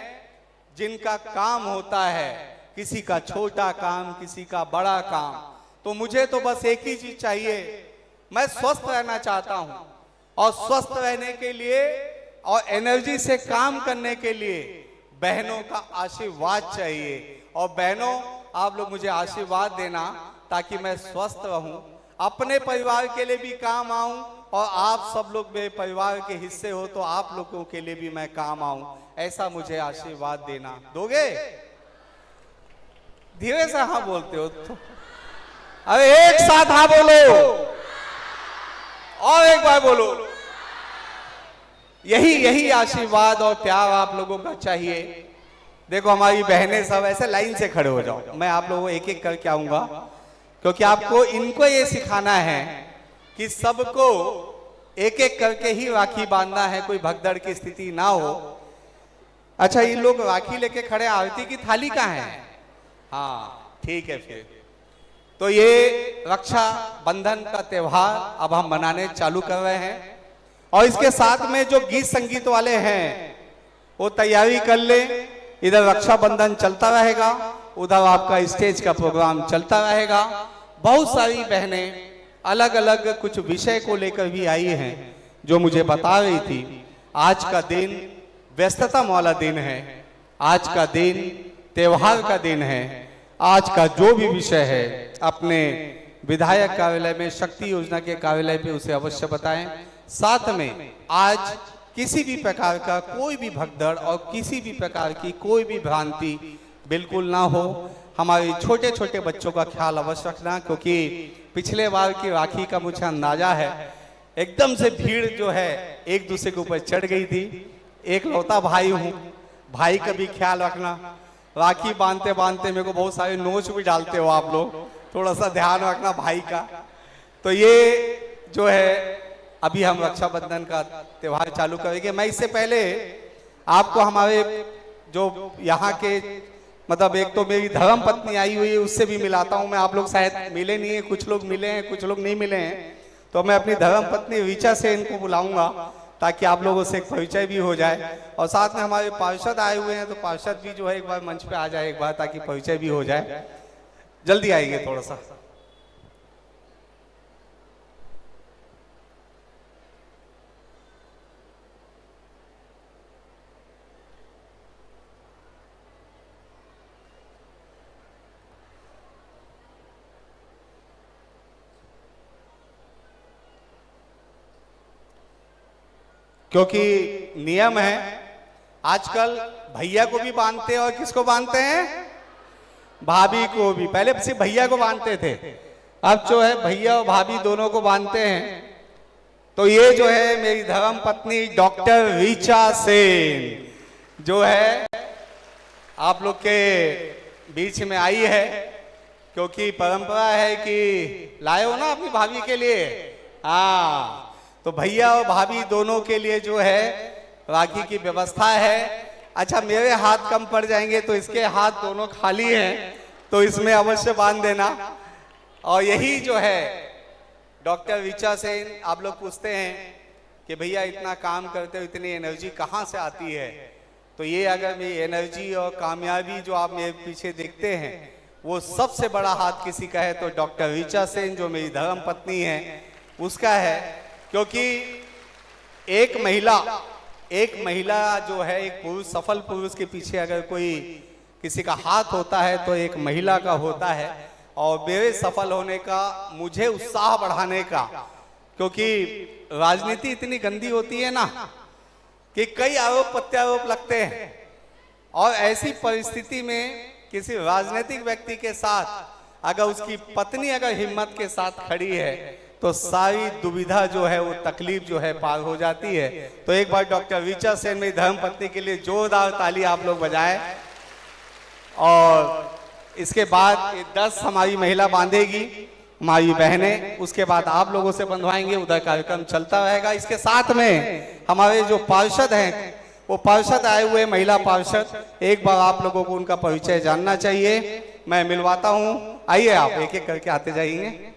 जिनका काम होता है, किसी का छोटा काम, किसी का बड़ा काम। तो मुझे तो बस एक ही चीज चाहिए, मैं स्वस्थ रहना चाहता हूं, और स्वस्थ रहने के लिए और एनर्जी से काम करने के लिए बहनों का आशीर्वाद चाहिए। और बहनों, आप लोग मुझे आशीर्वाद देना ताकि मैं स्वस्थ रहूं, अपने परिवार के लिए भी काम आऊं, और आप सब लोग मेरे परिवार के हिस्से हो तो आप लोगों के लिए भी मैं काम आऊं। ऐसा मुझे आशीर्वाद देना, दोगे? धीरे से हाँ बोलते हो तो। अरे एक साथ हाँ बोलो, और एक बार बोलो। यही आशीर्वाद और प्यार आप लोगों का चाहिए। देखो, हमारी बहनें सब ऐसे लाइन से खड़े हो जाओ, मैं आप लोगों को एक एक करके आऊंगा, क्योंकि आपको इनको ये सिखाना है कि सबको एक एक करके ही राखी बांधना है, कोई भगदड़ की स्थिति ना हो। अच्छा, ये लोग राखी लेके खड़े, आरती की थाली कहाँ है? हाँ ठीक है। फिर तो ये रक्षा बंधन का त्योहार अब हम मनाने चालू कर रहे हैं, और इसके साथ में जो गीत संगीत वाले हैं वो तैयारी कर ले। इधर रक्षाबंधन चलता रहेगा, उधर आपका स्टेज का प्रोग्राम चलता रहेगा। बहुत सारी बहनें अलग अलग कुछ विषय को लेकर भी आई हैं जो मुझे बता रही थी। आज का दिन व्यस्तता वाला दिन है, आज का दिन त्योहार का दिन है। आज का जो भी विषय है अपने विधायक कार्यालय में, शक्ति योजना के कार्यालय पे उसे अवश्य बताएं। साथ में आज किसी भी प्रकार का कोई भी भगदड़ और किसी भी प्रकार की कोई भी भ्रांति बिल्कुल ना हो। हमारे छोटे छोटे बच्चों का ख्याल अवश्य रखना, क्योंकि पिछले बार की राखी का मुझे अंदाजा है, एकदम से भीड़ जो है एक दूसरे के ऊपर चढ़ गई थी। एक लौता भाई हूँ, भाई का भी ख्याल रखना। राखी बांधते बांधते मेरे को बहुत सारे नोच भी डालते हो आप लोग, थोड़ा सा ध्यान रखना भाई का। तो ये जो है अभी हम रक्षाबंधन का त्योहार चालू करेंगे। मैं इससे पहले आपको हमारे जो यहाँ के मतलब एक तो मेरी धर्म पत्नी आई हुई है, उससे भी मिलाता हूँ मैं। आप लोग शायद मिले नहीं है, कुछ लोग मिले हैं, कुछ लोग नहीं मिले हैं। तो मैं अपनी धर्म पत्नी ऋचा से इनको बुलाऊंगा ताकि आप लोगों से एक परिचय भी हो जाए। और साथ में हमारे पार्षद आए हुए हैं, तो पार्षद भी जो है एक बार मंच पे आ जाए एक बार, ताकि परिचय भी हो जाए। जल्दी आएंगे थोड़ा सा। क्योंकि नियम है, आजकल भैया को भी बांधते हैं और किसको बांधते हैं? भाभी को भी, पहले सिर्फ भैया को बांधते थे, अब जो है भैया और भाभी दोनों को बांधते हैं। तो ये जो है मेरी धर्म पत्नी डॉक्टर ऋचा सेन जो है आप लोग के बीच में आई है, क्योंकि परंपरा है कि लाए हो ना अपनी भाभी के लिए। हाँ, तो भैया और भाभी दोनों के लिए जो है राखी की व्यवस्था है। अच्छा, मेरे हाथ कम पड़ जाएंगे तो इसके हाथ दोनों खाली हैं, तो इसमें अवश्य बांध देना। और यही जो है डॉक्टर ऋचा सेन, आप लोग पूछते हैं कि भैया इतना काम करते हो, इतनी एनर्जी कहाँ से आती है? तो ये अगर मेरी एनर्जी और कामयाबी जो आप मेरे पीछे देखते हैं, वो सबसे बड़ा हाथ किसी का है तो डॉक्टर ऋचा सेन जो मेरी धर्म पत्नी है उसका है। क्योंकि एक महिला जो है, एक पुरुष, सफल पुरुष के पीछे अगर कोई किसी का हाथ होता है तो एक महिला का होता है। और मेरे सफल होने का, मुझे उत्साह बढ़ाने का, क्योंकि राजनीति इतनी गंदी होती है ना कि कई आरोप प्रत्यारोप लगते हैं, और ऐसी परिस्थिति में किसी राजनीतिक व्यक्ति के साथ अगर उसकी पत्नी अगर हिम्मत के साथ खड़ी है तो सारी दुविधा जो है, वो तकलीफ जो है पार हो जाती है। तो एक बार डॉक्टर ऋचा सेन मेरी धर्म पत्नी के लिए जोरदार ताली आप लोग बजाएं। और इसके बाद 10 हमारी महिला बांधेगी, हमारी बहनें, उसके बाद आप लोगों से बंधवाएंगे, उधर कार्यक्रम चलता रहेगा। इसके साथ में हमारे जो पार्षद हैं, वो पार्षद आए हुए महिला पार्षद, एक बार आप लोगों को उनका परिचय जानना चाहिए, मैं मिलवाता हूँ। आइए, आप एक एक करके आते जाइए।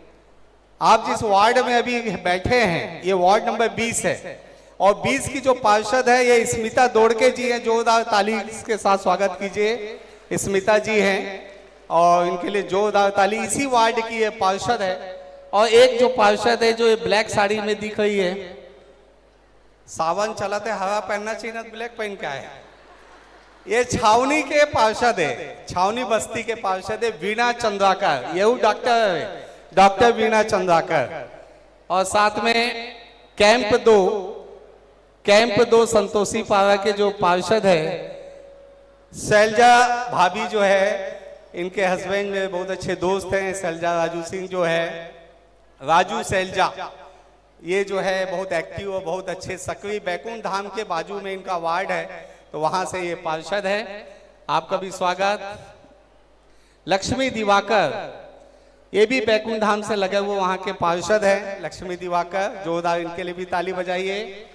आप जिस वार्ड में अभी बैठे हैं, ये वार्ड नंबर 20 है, और 20 की जो पार्षद है ये स्मिता दोड़के जी हैं, जोरदार ताली के साथ स्वागत कीजिए। स्मिता जी हैं और इनके लिए जोरदार ताली। इसी वार्ड की ये पार्षद है। और एक जो पार्षद है जो ये ब्लैक साड़ी में दिख रही है, सावन चला थे, हरा पहनना चाहिए ना, ब्लैक पहन के आए, ये छावनी के पार्षद है, छावनी बस्ती के पार्षद है वीणा चंद्राकर, ये डॉक्टर वीणा चंद्राकर। और साथ में कैंप 2 संतोषी पारा के जो पार्षद है शैलजा भाभी जो है, इनके हस्बैंड मेरे बहुत अच्छे दोस्त हैं, शैलजा राजू सिंह जो है, राजू शैलजा, ये जो है बहुत एक्टिव और बहुत अच्छे सक्रिय, बैकुंठ धाम के बाजू में इनका वार्ड है, तो वहां से ये पार्षद है। आपका भी स्वागत। लक्ष्मी दिवाकर, ये भी बैकुंठ धाम से लगे हुए वहां के पार्षद है, लक्ष्मी दिवाकर, जोरदार इनके लिए भी ताली बजाइए।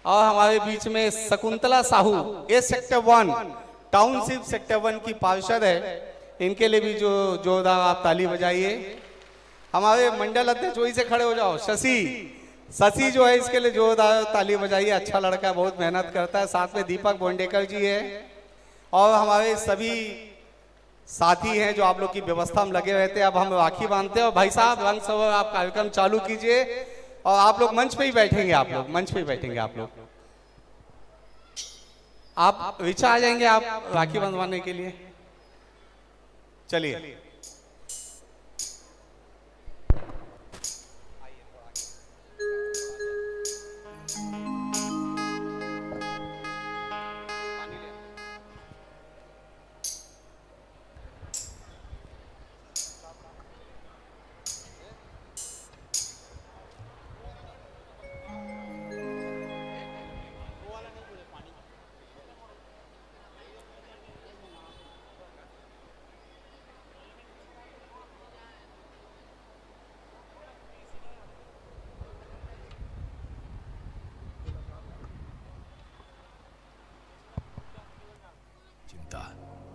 और हमारे बीच में शकुंतला साहू, ये सेक्टर 1 टाउनशिप सेक्टर 1 की पार्षद है, इनके लिए भी जो जोरदार आप ताली बजाइए। हमारे मंडल अध्यक्ष वही से खड़े हो जाओ, शशि जो है, इसके लिए जोरदार ताली बजाइए, अच्छा लड़का, बहुत मेहनत करता है। साथ में दीपक बोंडेकर जी है, और हमारे सभी साथी हैं जो आप लोग की व्यवस्था में लगे रहते हैं। अब हम राखी बांधते हैं, और भाई साहब रंग सवर आप कार्यक्रम चालू कीजिए, और आप लोग मंच पे ही बैठेंगे, आप लोग मंच पे ही बैठेंगे। आप ऋचा आ जाएंगे आप राखी बंधवाने के लिए, चलिए।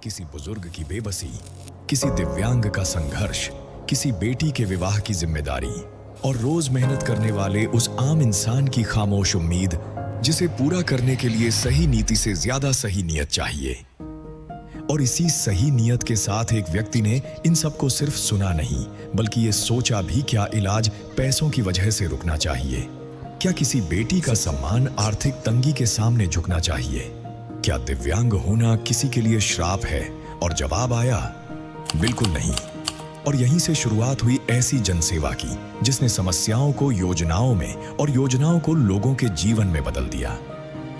किसी बुजुर्ग की बेबसी, किसी दिव्यांग का संघर्ष, किसी बेटी के विवाह की जिम्मेदारी, और रोज मेहनत करने वाले उस आम इंसान की खामोश उम्मीद जिसे पूरा करने के लिए सही नीति से ज्यादा सही नियत चाहिए। और इसी सही नियत के साथ एक व्यक्ति ने इन सबको सिर्फ सुना नहीं, बल्कि ये सोचा भी क्या इलाज पैसों की वजह से रुकना चाहिए। क्या किसी बेटी का सम्मान आर्थिक तंगी के सामने झुकना चाहिए? क्या दिव्यांग होना किसी के लिए श्राप है? और जवाब आया, बिल्कुल नहीं। और यहीं से शुरुआत हुई ऐसी जनसेवा की जिसने समस्याओं को योजनाओं में और योजनाओं को लोगों के जीवन में बदल दिया।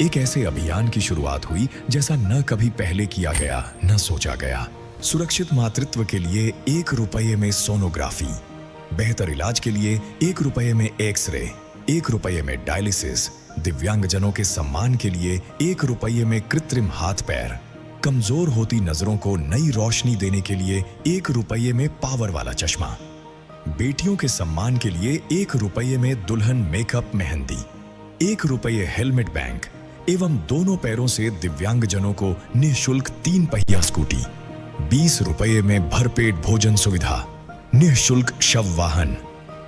एक ऐसे अभियान की शुरुआत हुई जैसा न कभी पहले किया गया, न सोचा गया। सुरक्षित मातृत्व के लिए 1 रुपये में सोनोग्राफी, बेहतर इलाज के लिए 1 रुपये में एक्सरे, 1 रुपये में डायलिसिस, दिव्यांगजनों के सम्मान के लिए 1 रुपये में कृत्रिम हाथ पैर, कमजोर होती नजरों को नई रोशनी देने के लिए 1 रुपये में पावर वाला चश्मा, बेटियों के सम्मान के लिए 1 रुपये में दुल्हन मेकअप मेहंदी, 1 रुपये हेलमेट बैंक एवं दोनों पैरों से दिव्यांगजनों को निःशुल्क 3 पहिया स्कूटी, 20 रुपये में भरपेट भोजन सुविधा, निःशुल्क शव वाहन,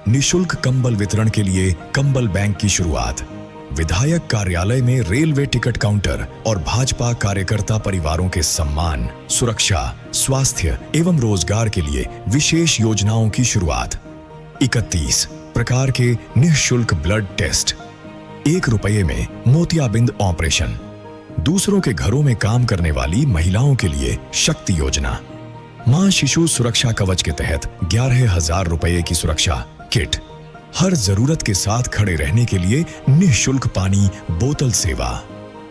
निःशुल्क कंबल वितरण के लिए कंबल बैंक की शुरुआत, विधायक कार्यालय में रेलवे टिकट काउंटर और भाजपा कार्यकर्ता परिवारों के सम्मान, सुरक्षा, स्वास्थ्य एवं रोजगार के लिए विशेष योजनाओं की शुरुआत, 31 प्रकार के निःशुल्क ब्लड टेस्ट, 1 रुपये में मोतियाबिंद ऑपरेशन, दूसरों के घरों में काम करने वाली महिलाओं के लिए शक्ति योजना, मां शिशु सुरक्षा कवच के तहत 11,000 रुपये की सुरक्षा किट, हर जरूरत के साथ खड़े रहने के लिए निःशुल्क पानी बोतल सेवा,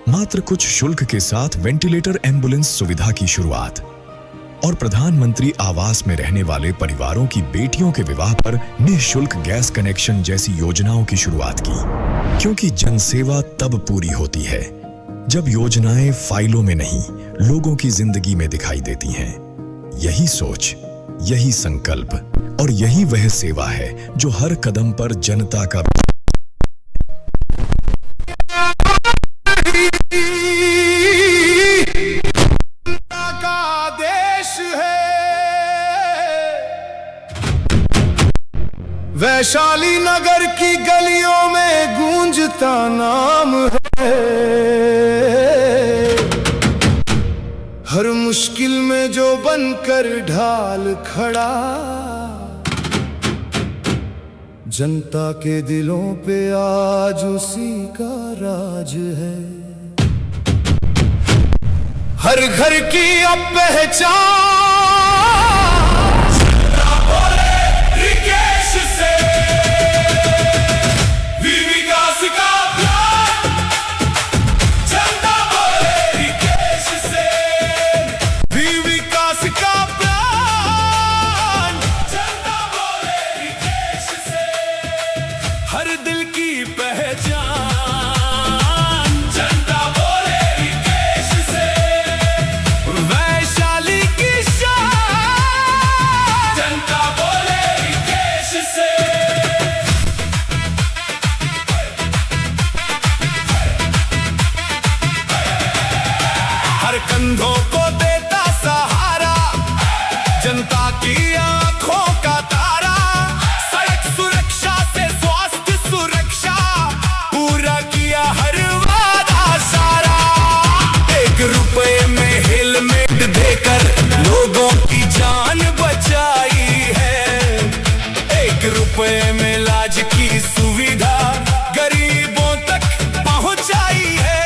मात्र कुछ शुल्क के साथ वेंटिलेटर एम्बुलेंस सुविधा की शुरुआत और प्रधानमंत्री आवास में रहने वाले परिवारों की बेटियों के विवाह पर निःशुल्क गैस कनेक्शन जैसी योजनाओं की शुरुआत की। क्योंकि जनसेवा तब पूरी होती है जब योजनाएं फाइलों में नहीं, लोगों की जिंदगी में दिखाई देती हैं। यही सोच, यही संकल्प और यही वह सेवा है जो हर कदम पर जनता का देश है। वैशाली नगर की गलियों में गूंजता नाम है। हर मुश्किल में जो बनकर ढाल खड़ा, जनता के दिलों पे आज उसी का राज है। हर घर की अब पहचान से विकास का प्लान, जनता बोले रिकेश से विकास का प्लान, जनता बोले रिकेश से हर दिल की पहचान, जनता बोले रिकेश से वैशाली की शान, जनता बोले रिकेश से। हर कंधों को देता सहारा, जनता की आंखों का तारा, सड़क सुरक्षा से स्वास्थ्य सुरक्षा, पूरा किया हर वादा सारा। 1 रुपए में हेलमेट देकर लोगों की जान बचाई है। 1 रुपए में इलाज की सुविधा गरीबों तक पहुंचाई है।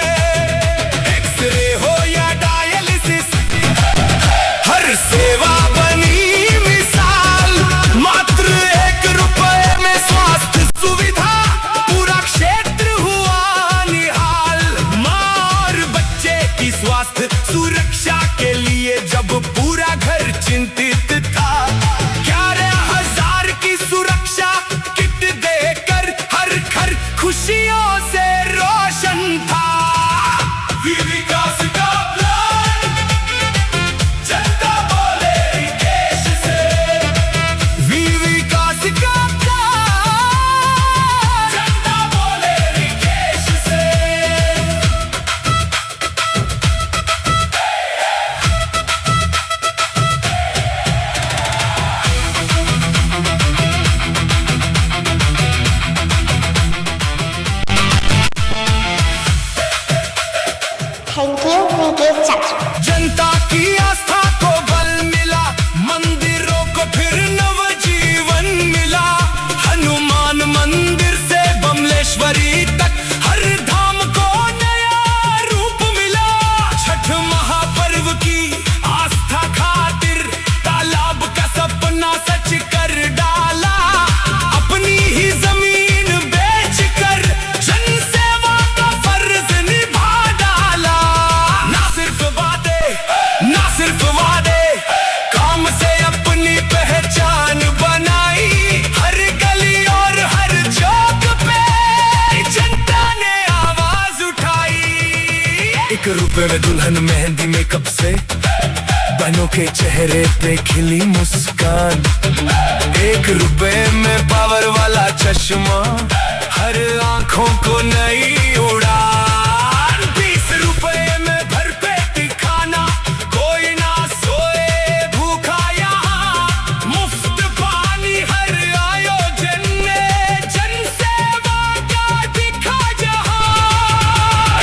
एक्सरे हो या डायलिसिस, हर सेवा बनी मिसाल। मात्र 1 रुपए में स्वास्थ्य सुविधा, पूरा क्षेत्र हुआ निहाल। मां और बच्चे की स्वास्थ्य सुरक्षा के लिए जब पूरा घर चिंतित था, 11,000 की सुरक्षा किट देकर हर घर खुशियों से रोशन था। विकास का प्लान, जनता बोले रिकेश से विकास का प्लान, जनता बोले रिकेश से। Thank you, Vikesh Chacha. जनता की आस्था को बल मिला, मंदिरों को फिर नवजीवन मिला। हनुमान मंदिर से बमलेश्वरी तक हर धाम को नया रूप मिला। छठ महापर्व की आस्था खातिर तालाब का सपना सच कर डाला। अपनी ही जमीन बेचकर जनसेवा का फर्ज निभा डाला। ना सिर्फ बात रुपए में दुल्हन मेहंदी मेकअप से बहनों के चेहरे पे खिली मुस्कान। 1 रुपए में पावर वाला चश्मा, हर आंखों को नई उड़ान। 20 रुपए में भरपेट खाना, कोई ना सोए भूखा यहाँ। मुफ्त पानी हर आयोजन में, जन सेवा का दिखा जहां।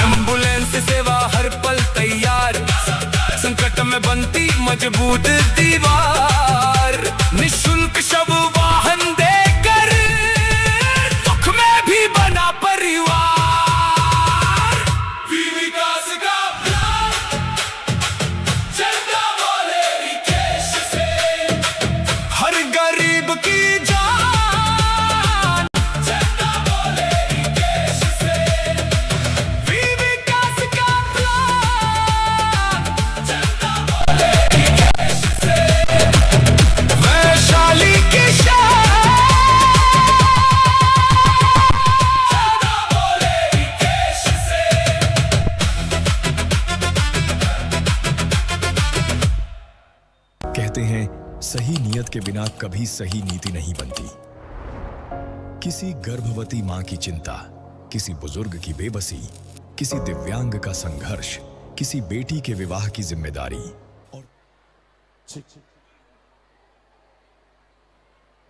एम्बुलेंस सेवा हर पल तैयार, संकट में बनती मजबूत दीवार। निःशुल्क शव वाहन देकर दुख में भी बना परिवार। विकास का प्लान, चंदा बोले विकेश से, हर गरीब की जान। चंदा बोले विकेश से, विकास का प्लान, चंदा बोले विकेश से। वैशाली की शान, चंदा बोले विकेश से। कहते हैं सही नियत के बिना कभी सही नीति नहीं बनती। किसी गर्भवती मां की चिंता, किसी बुजुर्ग की बेबसी, किसी दिव्यांग का संघर्ष, किसी बेटी के विवाह की जिम्मेदारी और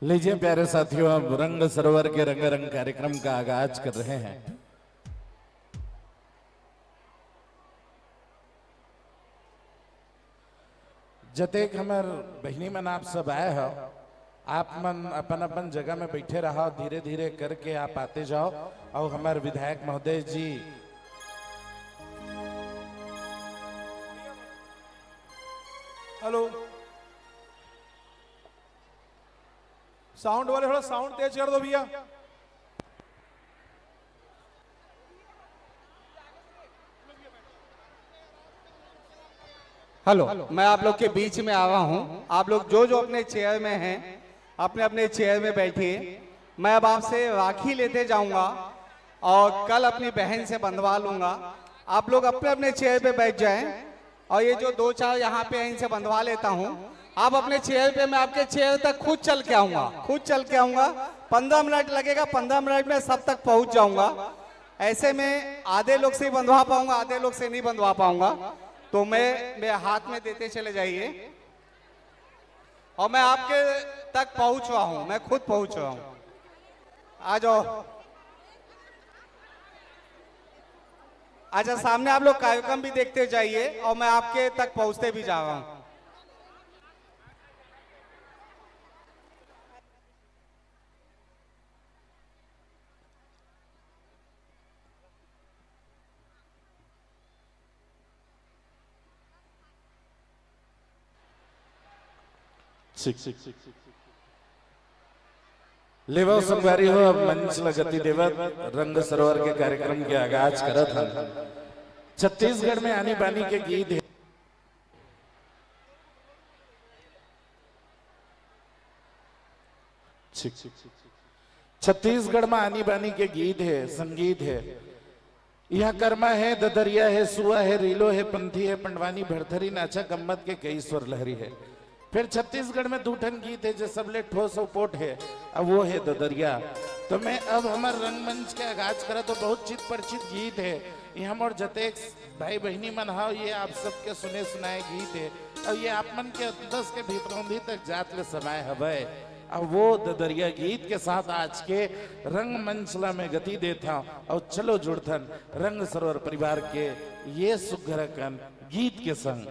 लीजिए प्यारे साथियों, अब रंग सरोवर के रंगारंग कार्यक्रम का आगाज कर रहे हैं। जतेक हमार बहनी मन आप सब आए हो, आप मन अपन अपन जगह में बैठे रहो, धीरे धीरे करके आप आते जाओ। और हमारे विधायक महोदय जी हेलो, साउंड वाले थोड़ा साउंड तेज कर दो भैया। हेलो, मैं आप लोग के बीच में आया हूँ। आप लोग जो जो अपने चेयर में हैं, अपने अपने चेयर में बैठिए। मैं अब आपसे राखी लेते जाऊंगा और कल अपनी बहन से बंधवा लूंगा। आप लोग अपने अपने चेयर पे बैठ जाएं और ये जो 2-4 यहाँ पे हैं इनसे बंधवा लेता हूँ। आप अपने चेयर पे, मैं आपके चेयर तक खुद चल के आऊंगा, खुद चल के आऊंगा। 15 मिनट लगेगा, 15 मिनट में सब तक पहुंच जाऊंगा। ऐसे में आधे लोग से ही बंधवा पाऊंगा, आधे लोग से नहीं बंधवा पाऊंगा। तो मैं मेरे हाथ में देते चले जाइए और मैं आपके तक पहुंच रहा हूं, मैं खुद पहुंच रहा हूं। आ जाओ। अच्छा, सामने आप लोग कार्यक्रम भी देखते जाइए और मैं आपके तक पहुंचते भी जा रहा हूं। लेवा संगवारी हो, अब मंच लगती देवत रंग सरोवर के कार्यक्रम के आगाज करत हन। छत्तीसगढ़ में आनी बानी के गीत है। छत्तीसगढ़ में आनी बानी के गीत है, संगीत है। यह कर्मा है, ददरिया है, सुआ है, रीलो है, पंथी है, पंडवानी, भड़थरी, नाचा, गम्मत के कई स्वर लहरी है। फिर छत्तीसगढ़ में दूठन गीत है जो सबले ठोस और पोट है, अब वो है ददरिया। तो मैं अब हमारे रंगमंच के आगाज करा तो बहुत चित परिचित गीत है। ये हम और जतेक भाई बहनी मन हाओ, ये आप सबके सुने सुनाए गीत है और ये आप मन के 10 के भीतरौंधी तक जात ले समय हवे। अब वो ददरिया गीत के साथ आज के रंगमंचला में गति देता और चलो जुड़थन रंग सरोवर परिवार के ये सुघरकन गीत के संग।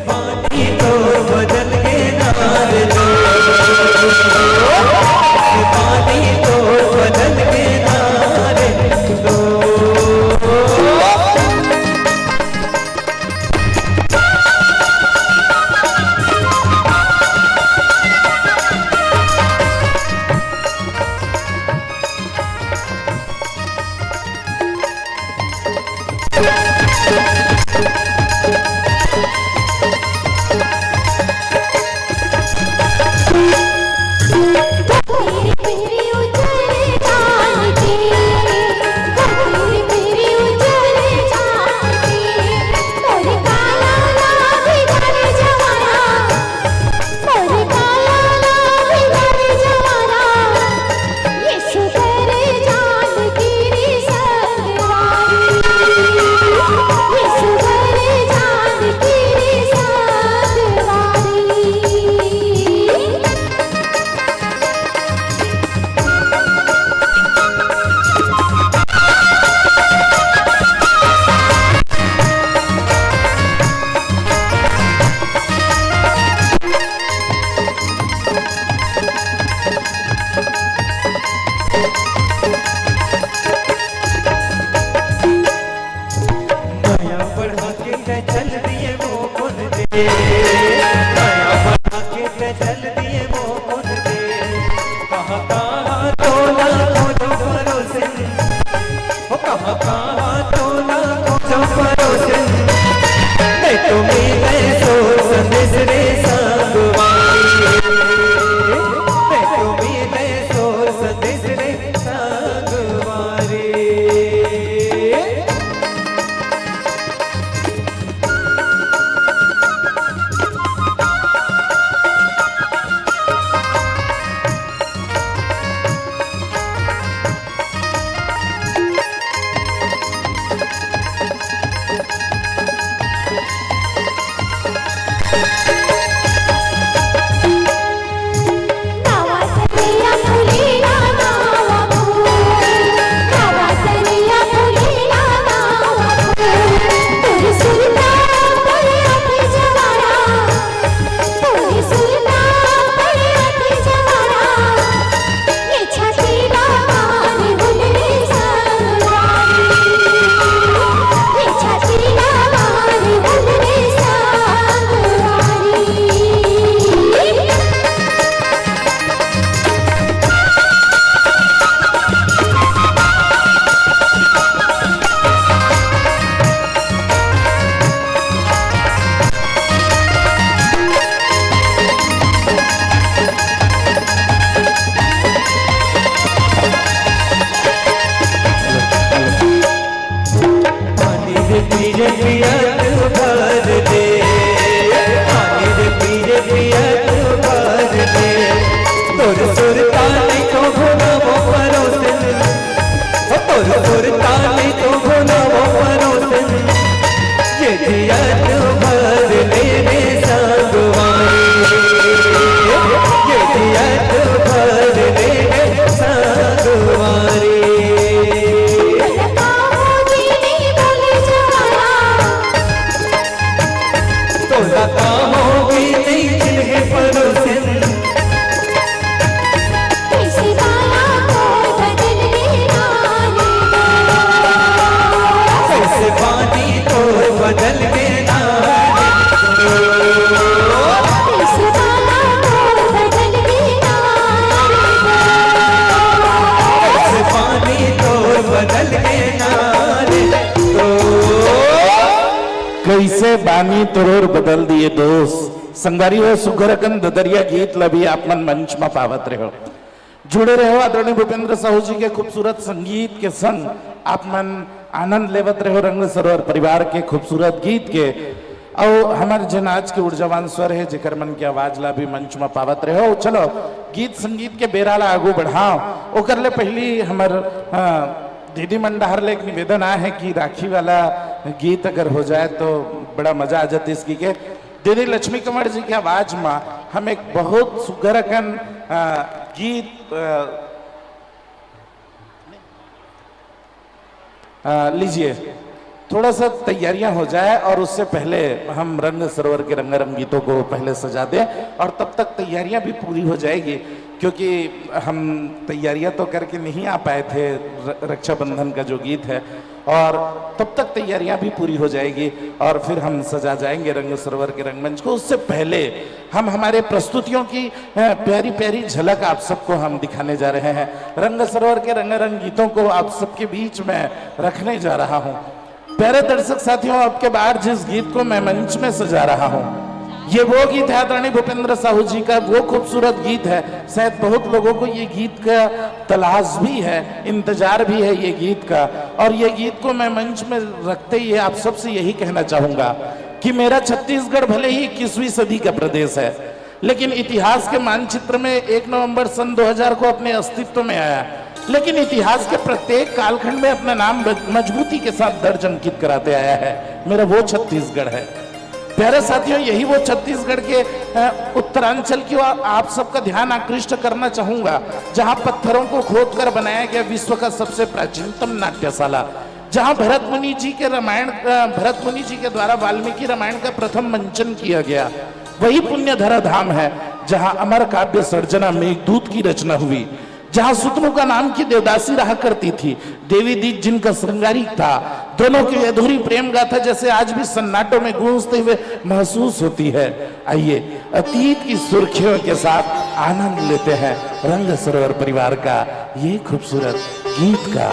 पानी तो बदल के नार दो, पानी तो बदल के नार दो। कैसे बानी तोर बदल दिए दोस्त संगारी हो सुगरकन ददरिया गीत लभी आप मन मंच में पावत रहो जुड़े रहो आदरणीय भूपेंद्र साहू जी के खूबसूरत संगीत के संग आप मन आनंद लेवत रहो रंग सरोवर परिवार के खूबसूरत गीत के और हमारे जन आज के ऊर्जावान स्वर है जेकर मन की आवाज ला भी मंच में पावत रहो। चलो गीत संगीत के बेराला आगू बढ़ाओ ओकर ले पहली हमार दीदी मंडाहर ले एक निवेदन आ है कि राखी वाला गीत अगर हो जाए तो बड़ा मजा आ जाती इसकी के दीदी लक्ष्मी कंवर जी की आवाज में हम एक बहुत सुगरकन गीत लीजिए थोड़ा सा तैयारियां हो जाए और उससे पहले हम रंग सरोवर के रंगारंग गीतों को पहले सजा दें, और तब तक तैयारियां भी पूरी हो जाएगी, क्योंकि हम तैयारियां तो करके नहीं आ पाए थे रक्षाबंधन का जो गीत है, और तब तक तैयारियां भी पूरी हो जाएगी और फिर हम सजा जाएंगे रंग सरोवर के रंगमंच को। उससे पहले हम हमारे प्रस्तुतियों की प्यारी प्यारी झलक आप सबको हम दिखाने जा रहे हैं। रंग सरोवर के रंगारंग गीतों को आप सबके बीच में रखने जा रहा हूं। प्यारे दर्शक साथियों, आपके बाहर जिस गीत को मैं मंच में सजा रहा हूं, ये वो गीत है आदरणीय भूपेंद्र साहू जी का, वो खूबसूरत गीत है। शायद बहुत लोगों को ये गीत का तलाश भी है, इंतजार भी है ये गीत का, और ये गीत को मैं मंच में रखते ही आप सबसे यही कहना चाहूंगा कि मेरा छत्तीसगढ़ भले ही 21वीं सदी का प्रदेश है, लेकिन इतिहास के मानचित्र में 1 नवंबर सन 2000 को अपने अस्तित्व में आया, लेकिन इतिहास के प्रत्येक कालखंड में अपना नाम मजबूती के साथ दर्ज अंकित कराते आया है। मेरा वो छत्तीसगढ़ है। प्यारे साथियों, यही वो छत्तीसगढ़ के उत्तरांचल की ओर आप सबका ध्यान आकृष्ट करना चाहूंगा, जहां पत्थरों को खोदकर बनाया गया विश्व का सबसे प्राचीनतम नाट्यशाला, जहां भरत मुनि जी के द्वारा वाल्मीकि रामायण का प्रथम मंचन किया गया, वही पुण्यधरा धाम है जहां अमर काव्य सर्जना मेघदूत की रचना हुई, जहां सुतनु का नाम की देवदासी रहा करती थी, देवी दीज जिनका श्रृंगारिक था। दोनों की अधूरी प्रेम गाथा जैसे आज भी सन्नाटों में गूंजते हुए महसूस होती है। आइए अतीत की सुर्खियों के साथ आनंद लेते हैं रंग सरोवर परिवार का ये खूबसूरत गीत का।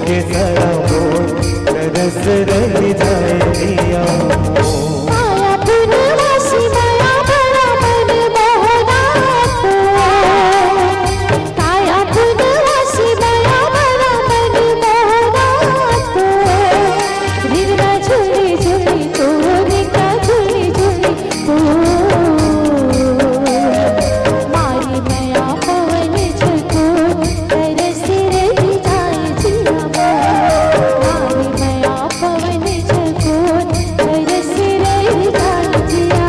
के सारा बोल तरस रह जाए दिया आया पुनवासी माया बड़ा मन मोहना तो आया पुनवासी माया बड़ा मन मोहना तो रिंगा झूली झूली तो रिंगा झूली झूली तो मारी माया पवन झको तरस रही जाए जिया मारी माया पवन झको तरस रही जाए जिया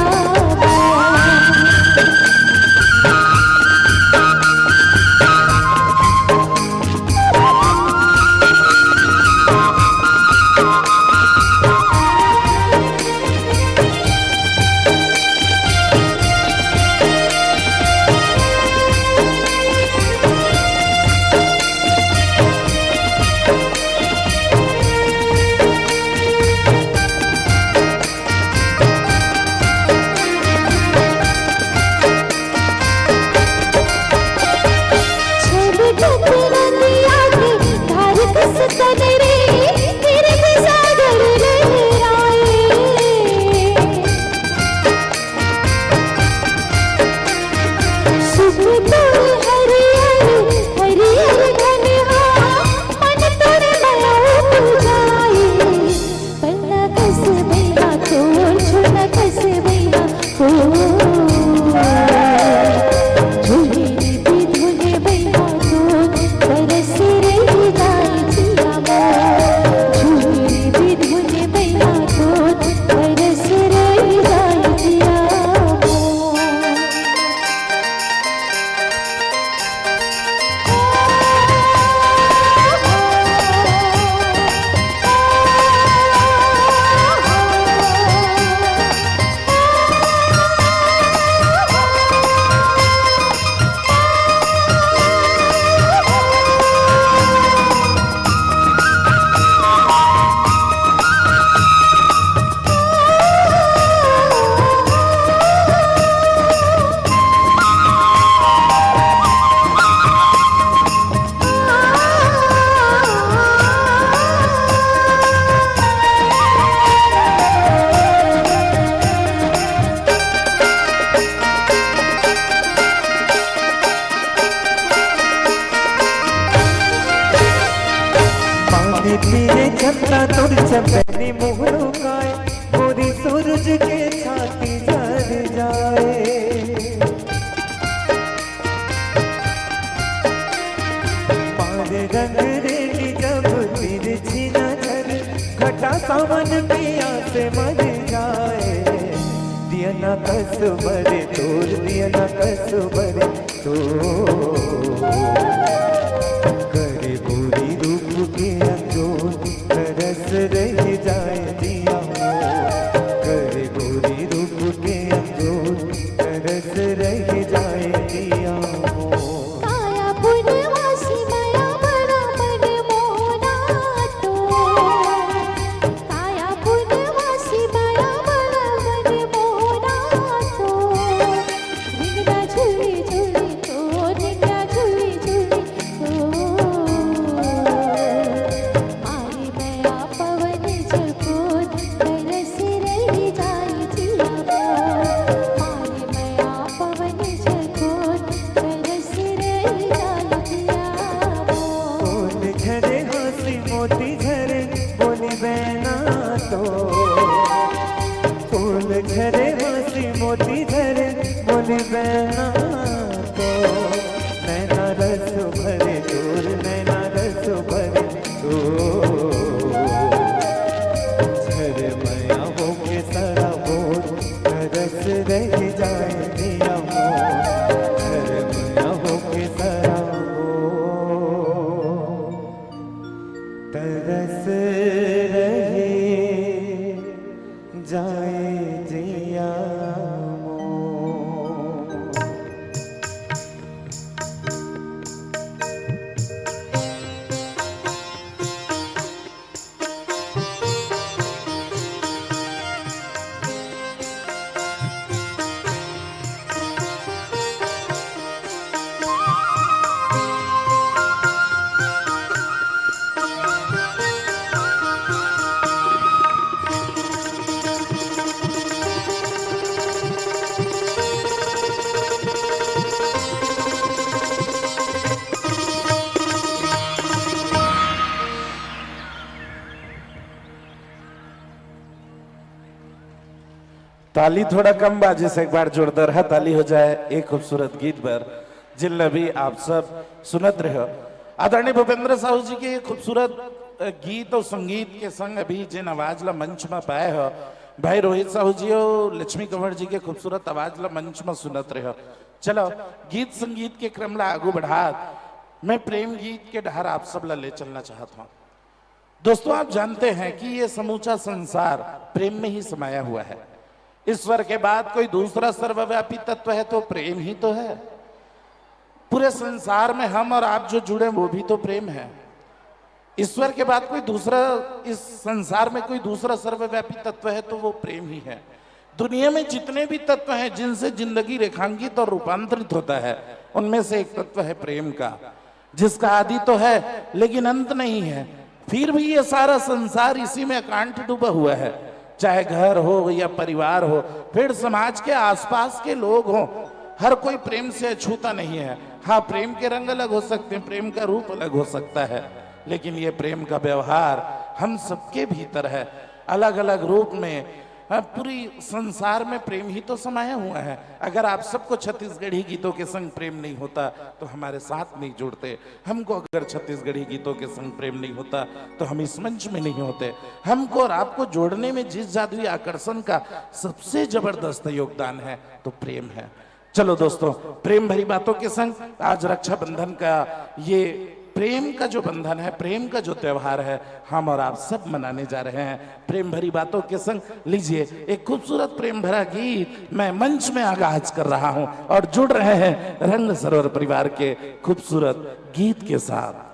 धीरे छत्ता तुर चपनी मुहरो काय पूरी सूरज के छाती जल जाए पारे रंग रेली जब तिरछी नजर घटा सावन पिया से मर जाए दिया ना कस बरे तोर दिया ना कस बरे तोर करे पूरी रूप के अंजोर तरस रह जाए दिया करे पूरी रूप के अंजोर तरस रह जाए दिया काया पुनवासी माया बड़ा मन मोहना तो काया पुनवासी माया बड़ा मन मोहना तो रिंगा झूली झूली तो रिंगा झूली झूली तो मारी माया पवन झको तरस रही जाए जिया मारी माया पवन झको तरस रही जाए जिया फूल झरे हंसी मोती झरे बोली बहना तो फूल झरे हंसी मोती झरे बोली बहना तो नैना रस भरे दूर नैना रस भरे दूर झरे माया वो के सारा बोल रस रह जाए दिया मोर झरे माया वो के सारा बोल तरस रहे जाए जिया मोर ताली थोड़ा कम बाजे से एक बार जोरदार है ताली हो जाए एक खूबसूरत गीत पर जिन भी आप सब सुनत रहे हो। आदरणीय भूपेंद्र साहू जी के खूबसूरत गीत और संगीत के संग अभी जिन आवाज ला मंच में पाए हो भाई रोहित साहू जी और लक्ष्मी कंवर जी के खूबसूरत आवाज ला मंच में सुनत रहे हो। चलो गीत संगीत के क्रम ला आगू बढ़ा मैं प्रेम गीत के डहर आप सब ला ले चलना चाहता हूँ। दोस्तों आप जानते हैं कि ये समूचा संसार प्रेम में ही समाया हुआ है। ईश्वर के बाद कोई दूसरा सर्वव्यापी तत्व है तो प्रेम ही तो है। पूरे संसार में हम और आप जो जुड़े वो भी तो प्रेम है। ईश्वर के बाद कोई दूसरा इस संसार में कोई दूसरा सर्वव्यापी तत्व है तो वो प्रेम ही है। दुनिया में जितने भी तत्व हैं जिनसे जिंदगी रेखांकित और रूपांतरित होता है उनमें से एक तत्व है प्रेम का, जिसका आदि तो है लेकिन अंत नहीं है। फिर भी ये सारा संसार इसी में अकांठ डूबा हुआ है, चाहे घर हो या परिवार हो, फिर समाज के आसपास के लोग हो, हर कोई प्रेम से अछूता नहीं है। हाँ, प्रेम के रंग अलग हो सकते हैं, प्रेम का रूप अलग हो सकता है, लेकिन ये प्रेम का व्यवहार हम सबके भीतर है, अलग अलग रूप में। पूरी संसार में प्रेम ही तो समाया हुआ है। अगर आप सबको छत्तीसगढ़ी गीतों के संग प्रेम नहीं होता तो हमारे साथ नहीं जुड़ते। हमको अगर छत्तीसगढ़ी गीतों के संग प्रेम नहीं होता तो हम इस मंच में नहीं होते। हमको और आपको जोड़ने में जिस जादुई आकर्षण का सबसे जबरदस्त योगदान है तो प्रेम है। चलो दोस्तों, प्रेम भरी बातों के संग आज रक्षाबंधन का ये प्रेम का जो बंधन है, प्रेम का जो त्योहार है, हम और आप सब मनाने जा रहे हैं प्रेम भरी बातों के संग। लीजिए एक खूबसूरत प्रेम भरा गीत मैं मंच में आगाज कर रहा हूं और जुड़ रहे हैं रंग सरोवर परिवार के खूबसूरत गीत के साथ।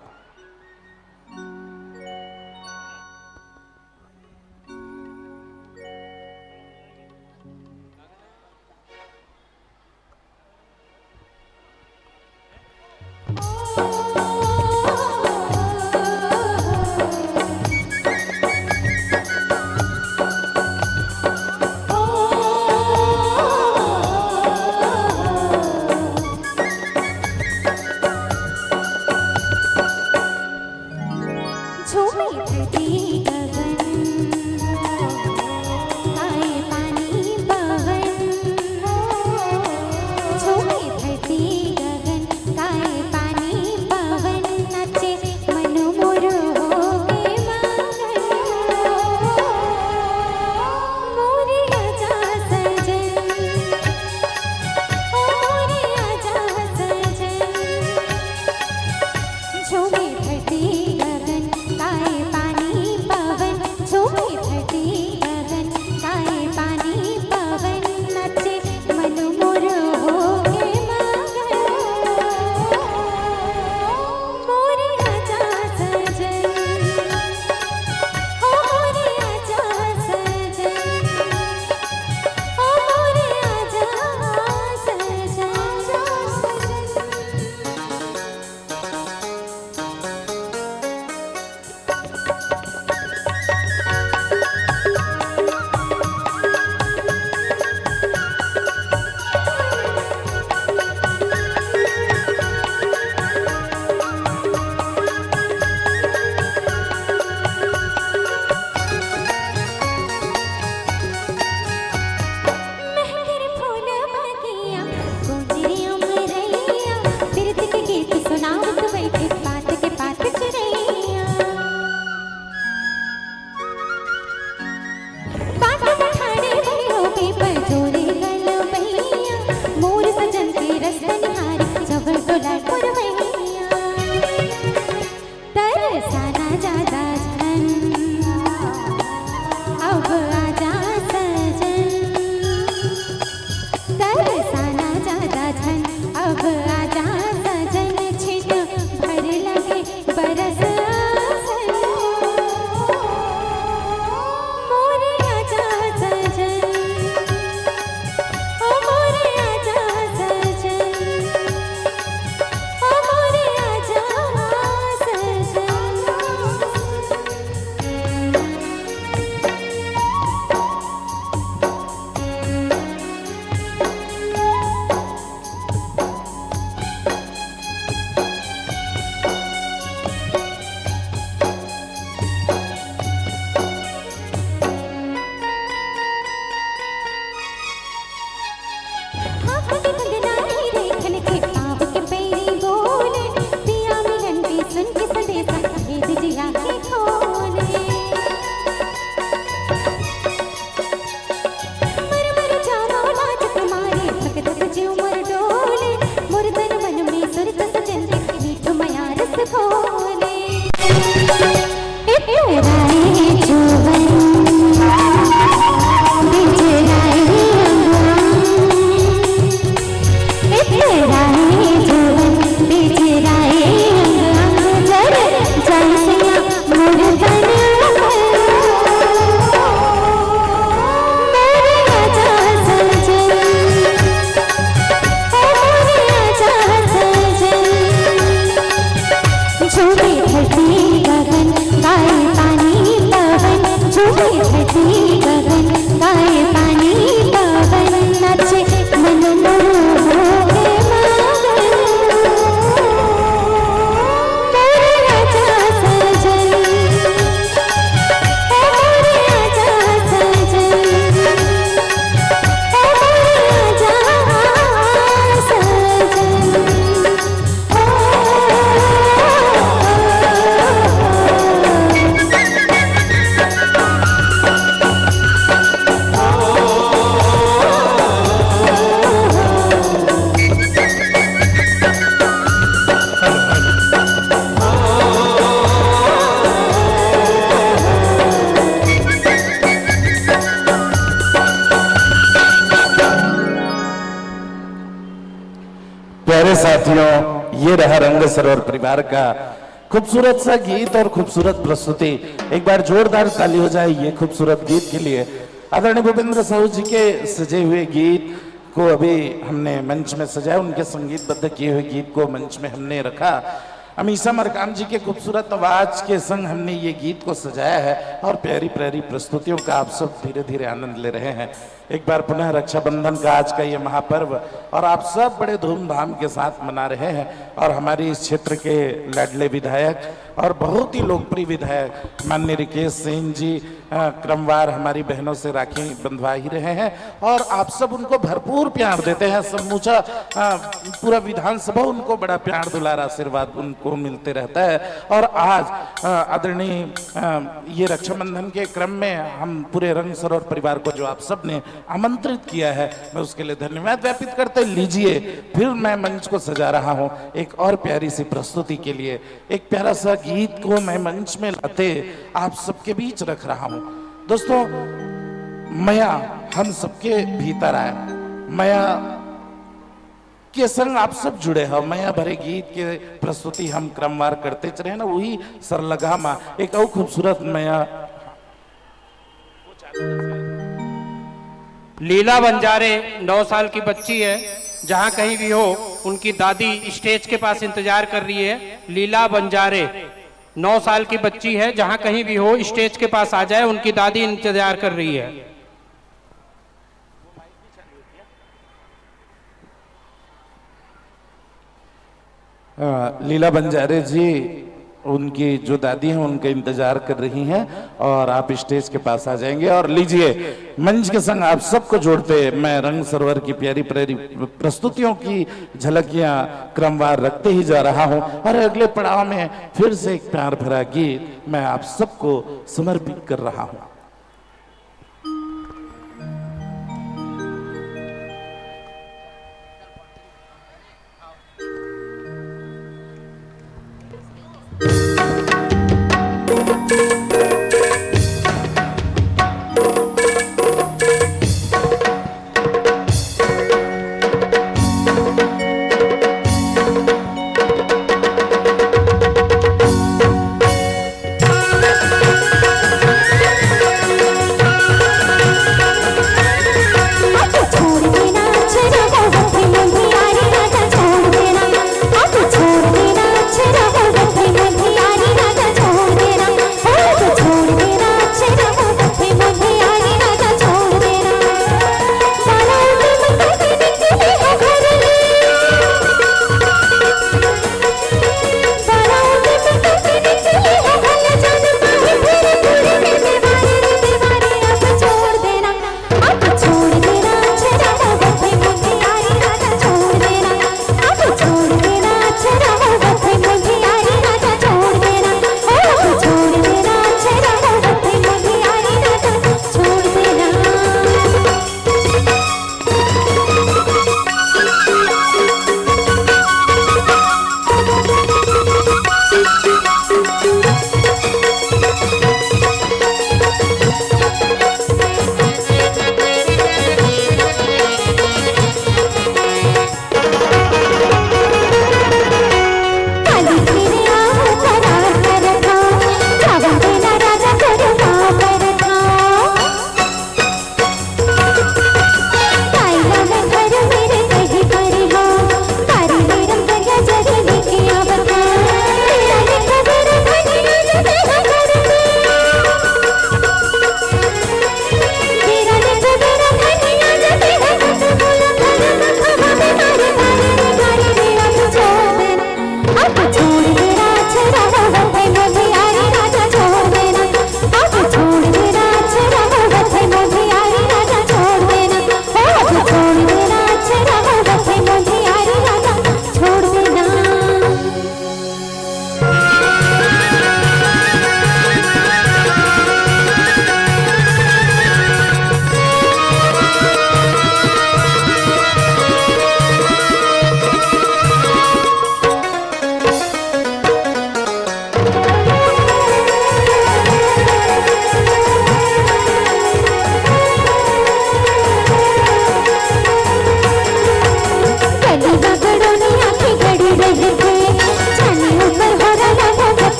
झूमे धरती गगन, काय पानी पवन, झूमे साथियों, ये रहा रंग सरोवर परिवार का खूबसूरत सा गीत और खूबसूरत प्रस्तुति। एक बार जोरदार ताली हो जाए ये खूबसूरत गीत के लिए। आदरणीय भूपेंद्र साहू जी के सजे हुए गीत को अभी हमने मंच में सजाया, उनके संगीतबद्ध किए हुए गीत को मंच में हमने रखा। अमीषा मरकाम जी के खूबसूरत आवाज के संग हमने ये गीत को सजाया है और प्यारी प्यारी प्रस्तुतियों का आप सब धीरे धीरे आनंद ले रहे हैं। एक बार पुनः रक्षाबंधन का आज का ये महापर्व और आप सब बड़े धूमधाम के साथ मना रहे हैं और हमारी इस क्षेत्र के लाडले विधायक और बहुत ही लोकप्रिय विधायक माननीय रिकेश सिंह जी क्रमवार हमारी बहनों से राखी बंधवा ही रहे हैं और आप सब उनको भरपूर प्यार देते हैं। समूचा पूरा विधानसभा उनको बड़ा प्यार दुलार आशीर्वाद उनको मिलते रहता है। और आज आदरणीय ये रक्षाबंधन के क्रम में हम पूरे रंग सरोवर परिवार को जो आप सब ने आमंत्रित किया है, मैं उसके लिए धन्यवाद ज्ञापित करते। लीजिए फिर मैं मंच को सजा रहा हूं एक और प्यारी सी प्रस्तुति के लिए। एक प्यारा सा गीत को मैं मंच में लाते आप सबके बीच रख रहा हूं। दोस्तों, माया हम सबके भीतर आए, माया के संग आप सब जुड़े हो। माया भरे गीत के प्रस्तुति हम क्रमवार करते चले ना, वही सरलगा माँ एक और खूबसूरत माया। लीला बंजारे 9 साल की बच्ची है, जहां कहीं भी हो उनकी दादी स्टेज के पास इंतजार कर रही है। लीला बंजारे 9 साल की बच्ची है, जहां कहीं भी हो स्टेज के पास आ जाए, उनकी दादी इंतजार कर रही है। लीला बंजारे जी उनकी जो दादी हैं उनका इंतजार कर रही हैं और आप स्टेज के पास आ जाएंगे। और लीजिए मंच के संग आप सबको जोड़ते मैं रंग सरोवर की प्यारी प्यारी प्रस्तुतियों की झलकियां क्रमवार रखते ही जा रहा हूं और अगले पड़ाव में फिर से एक प्यार भरा गीत मैं आप सबको समर्पित कर रहा हूं।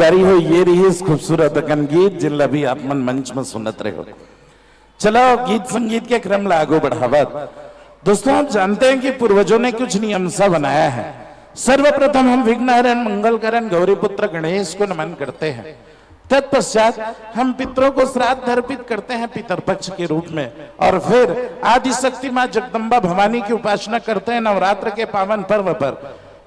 संगवारी हो ये रही इस खूबसूरत अगन गीत जिन भी आप मन मंच में सुनत रहे हो। चलो गीत संगीत के क्रम लागू बढ़ावत। दोस्तों आप जानते हैं कि पूर्वजों ने कुछ नियम सा बनाया है। सर्वप्रथम हम विघ्नहरण मंगलकरण गौरी पुत्र गणेश को नमन करते हैं। तत्पश्चात हम पितरों को श्राद्ध अर्पित करते हैं पितरपक्ष के रूप में, और फिर आदि शक्ति मां जगदम्बा भवानी की उपासना करते हैं। नवरात्र के पावन पर्व पर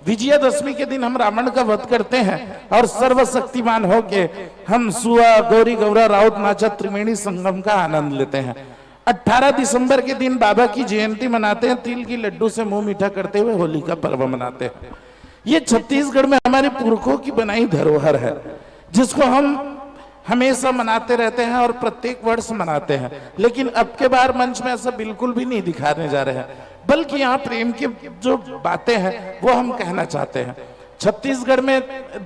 विजयादशमी के दिन हम रावण का वध करते हैं और सर्वशक्तिमान होके हम सुआ गौरी गौरा राउत नाचा त्रिवेणी संगम का आनंद लेते हैं। 18 दिसंबर के दिन बाबा की जयंती मनाते हैं। तिल की लड्डू से मुंह मीठा करते हुए होली का पर्व मनाते हैं। ये छत्तीसगढ़ में हमारे पुरखों की बनाई धरोहर है जिसको हम हमेशा मनाते रहते हैं और प्रत्येक वर्ष मनाते हैं। लेकिन अब के बार मंच में ऐसा बिल्कुल भी नहीं दिखाने जा रहे हैं, बल्कि यहाँ प्रेम की जो बातें हैं वो हम कहना चाहते हैं। छत्तीसगढ़ में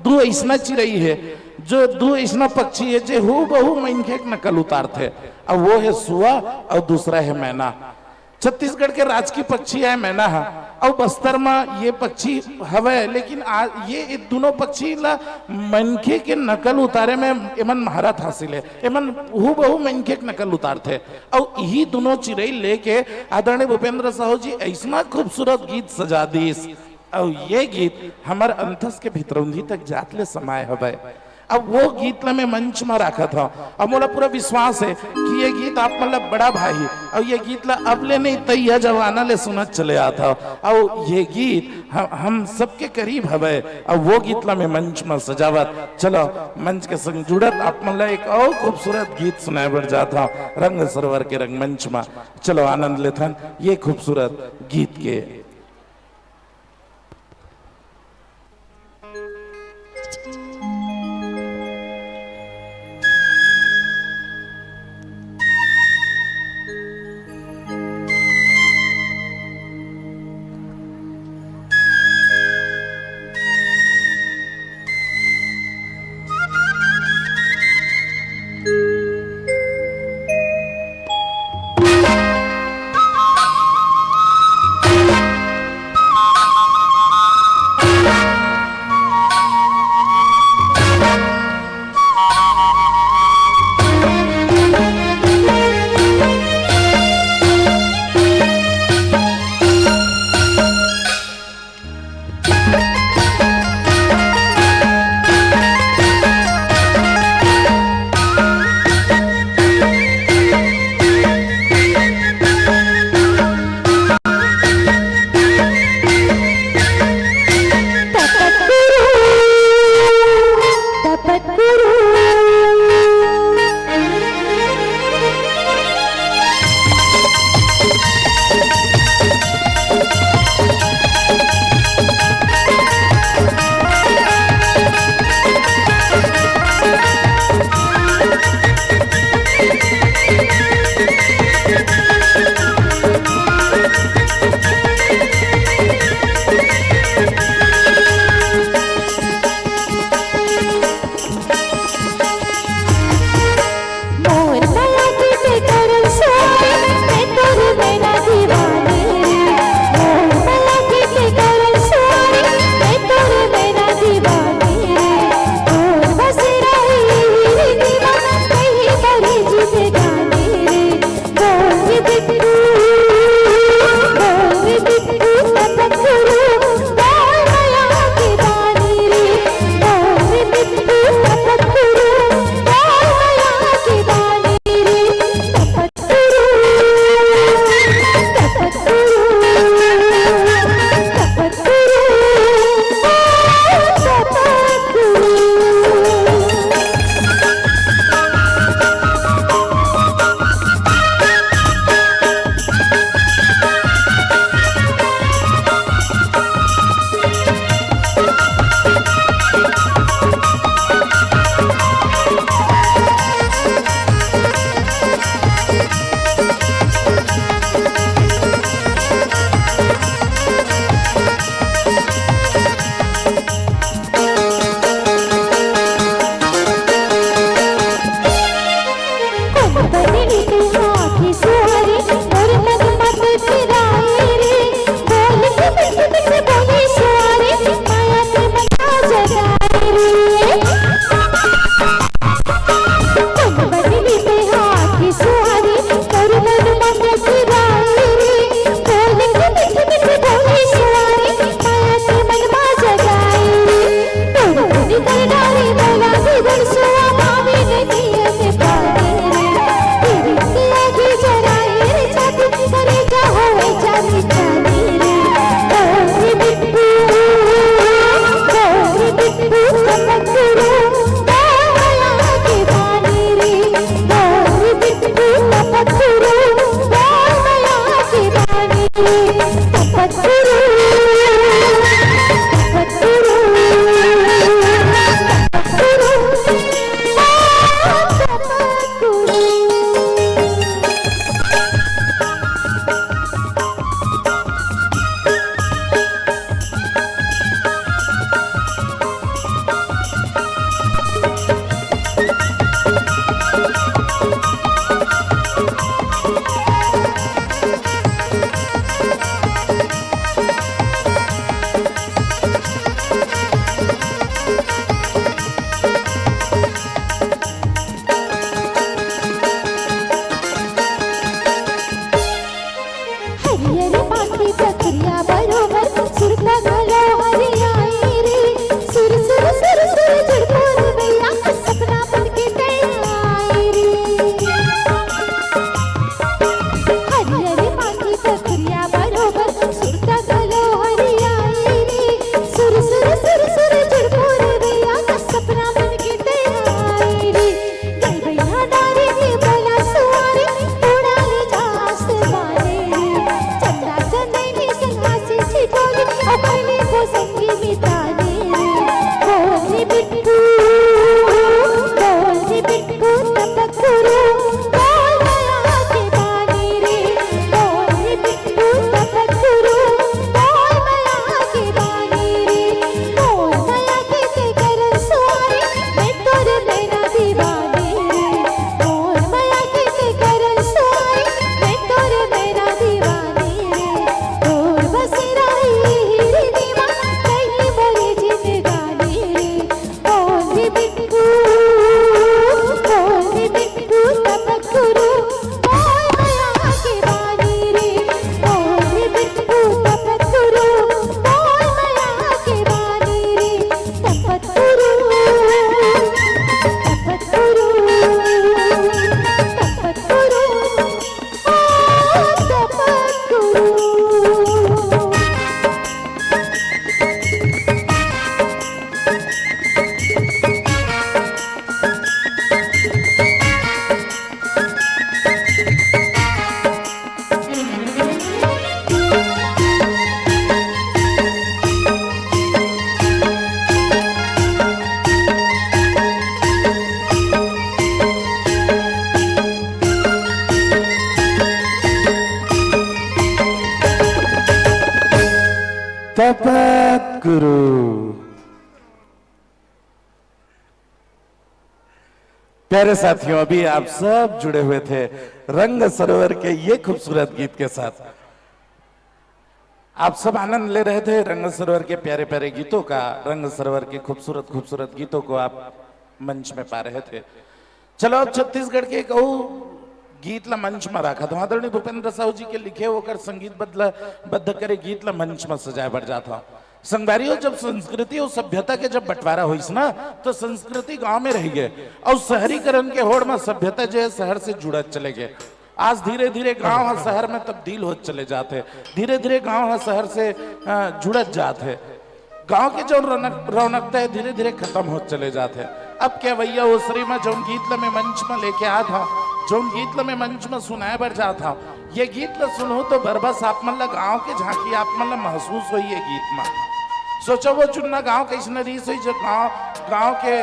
दो ऐसा चिड़ई है जो दो ऐसा पक्षी है जो हूबहू मनखे के नकल उतारते, और वो है सुआ और दूसरा है मैना। छत्तीसगढ़ के राजकीय पक्षी है मैना है, और बस्तर में ये पक्षी हवे, लेकिन ये दोनों पक्षी ला मनखे के नकल उतारे में एमन महारत हासिल है। एमन हूबहू मनखे के नकल उतारते, और यही दोनों चिड़ई लेके आदरणीय भूपेंद्र साहू जी ऐसा खूबसूरत गीत सजा दीस, और ये गीत हमारे अंतस के भितरौंधी तक जातले समाये हवे। अब वो गीत ला मैं मंच में रखा था, और मोला पूरा विश्वास है कि ये गीत आप मतलब बड़ा भाई, और ये गीत ला अब ले नहीं तैया जवाना ले सुनत चले आता, और ये गीत हम सबके करीब हवे, और वो गीत ला मैं मंच में सजावत। चलो मंच के संग जुड़त आप मतलब एक और खूबसूरत गीत सुनाए बढ़ जाता रंग सरोवर के रंगमंच में। चलो आनंद लेथन ये खूबसूरत गीत के। गुरु। प्यारे साथियों, अभी आप सब जुड़े हुए थे रंग सरोवर के ये खूबसूरत गीत के साथ। आप सब आनंद ले रहे थे रंग सरोवर के प्यारे प्यारे गीतों का। रंग सरोवर के खूबसूरत खूबसूरत गीतों को आप मंच में पा रहे थे। चलो अब छत्तीसगढ़ के कहू गीत ला मंच में रखा था। आदरणीय भूपेंद्र साहू जी के लिखे होकर संगीत बद्ध करे गीत ला मंच में सजाया बढ़ जाता। संगवारियों, जब संस्कृति और सभ्यता के जब बंटवारा हुई ना, तो संस्कृति गांव में रह गए और शहरीकरण के होड़ में सभ्यता जो है शहर से जुड़त चले गए। आज धीरे धीरे गांव और शहर में तब्दील हो चले जाते, धीरे धीरे गांव और शहर से जुड़त जाते। गांव के जो रौनकता है धीरे धीरे खत्म हो चले जाते। अब क्या भैया उसरी में जो गीत ला में मंच में लेके आ था, जो गीत ला में मंच में सुनाया बढ़ जाता, ये गीत ला सुनो तो बरबस आप मन ला गाँव के झांकी आप मन ला महसूस हुई है गीत में। सोचो वो चुनना गांव कैसे रीस हुई जो गांव के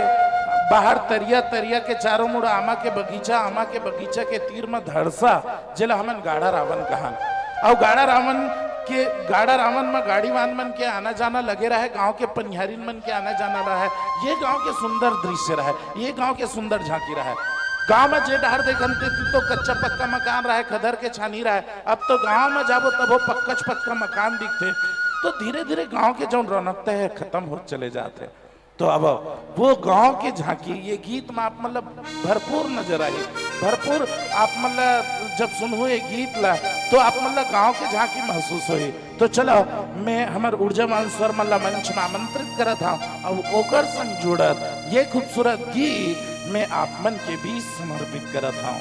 बाहर तरिया के चारों मुड़ आमा के बगीचा के तीर में धड़सा जिला हमन गाड़ा रावण कहान। और गाड़ा रावण में गाड़ी वान मन के आना जाना लगे रहा है, गांव के पनिहारिन मन के आना जाना रहा है। ये गांव के सुंदर दृश्य रहा है, ये गांव के सुंदर झांकी रहा है। गांव में जे डहर देखते तो कच्चा पक्का मकान रहा है, खदर के छानी रहा है। अब तो गांव में जाबो तब वो पक्का मकान दिखते। तो धीरे धीरे गांव के जो रौनकता है खत्म हो चले जाते। तो अब वो गांव के झांकी ये गीत में आप मतलब भरपूर नजर आई, भरपूर आप मतलब जब सुनो ये गीत ला तो आप मतलब गांव के झांकी महसूस हुई। तो चलो मैं हमारे ऊर्जावान स्वर मल्ला मंच में आमंत्रित करा था और ओकर संग जुड़त ये खूबसूरत गीत मैं आप मन के बीच समर्पित करा था।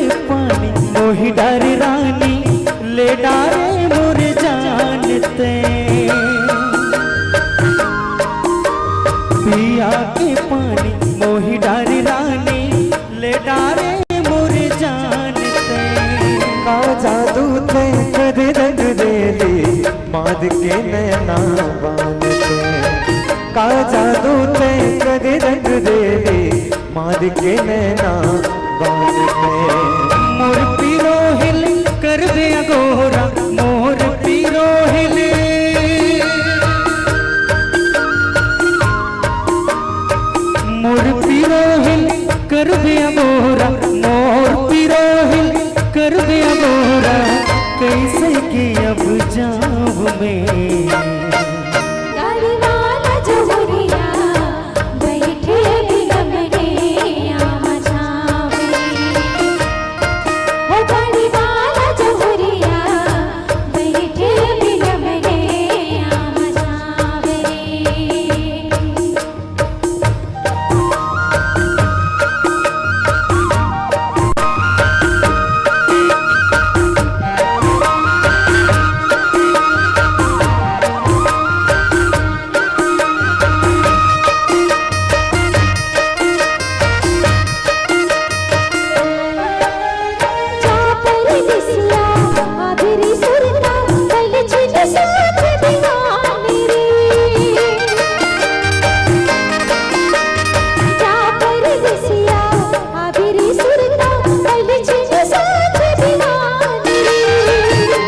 के पानी मोहि डार रानी ले डारे मोर जानते पिया के पानी मोहि डार रानी ले डारे मोर जानते का जादू थे कर रंग दे माद के नैना बानते का जादू थे कर रंग दे माद के नैना बानते मोर पीरो हिल कर दे अगोरा मोर पीरो हिल मोर पीरो हिल कर दे अगोरा मोर पीरो हिल कर दे अगोरा कैसे कि अब जाऊं मैं गाड़ी वाला जोहरिया बैठे बिगम रे आमा जावे हो गाड़ी वाला जोहरिया बैठे बिगम रे आमा जावे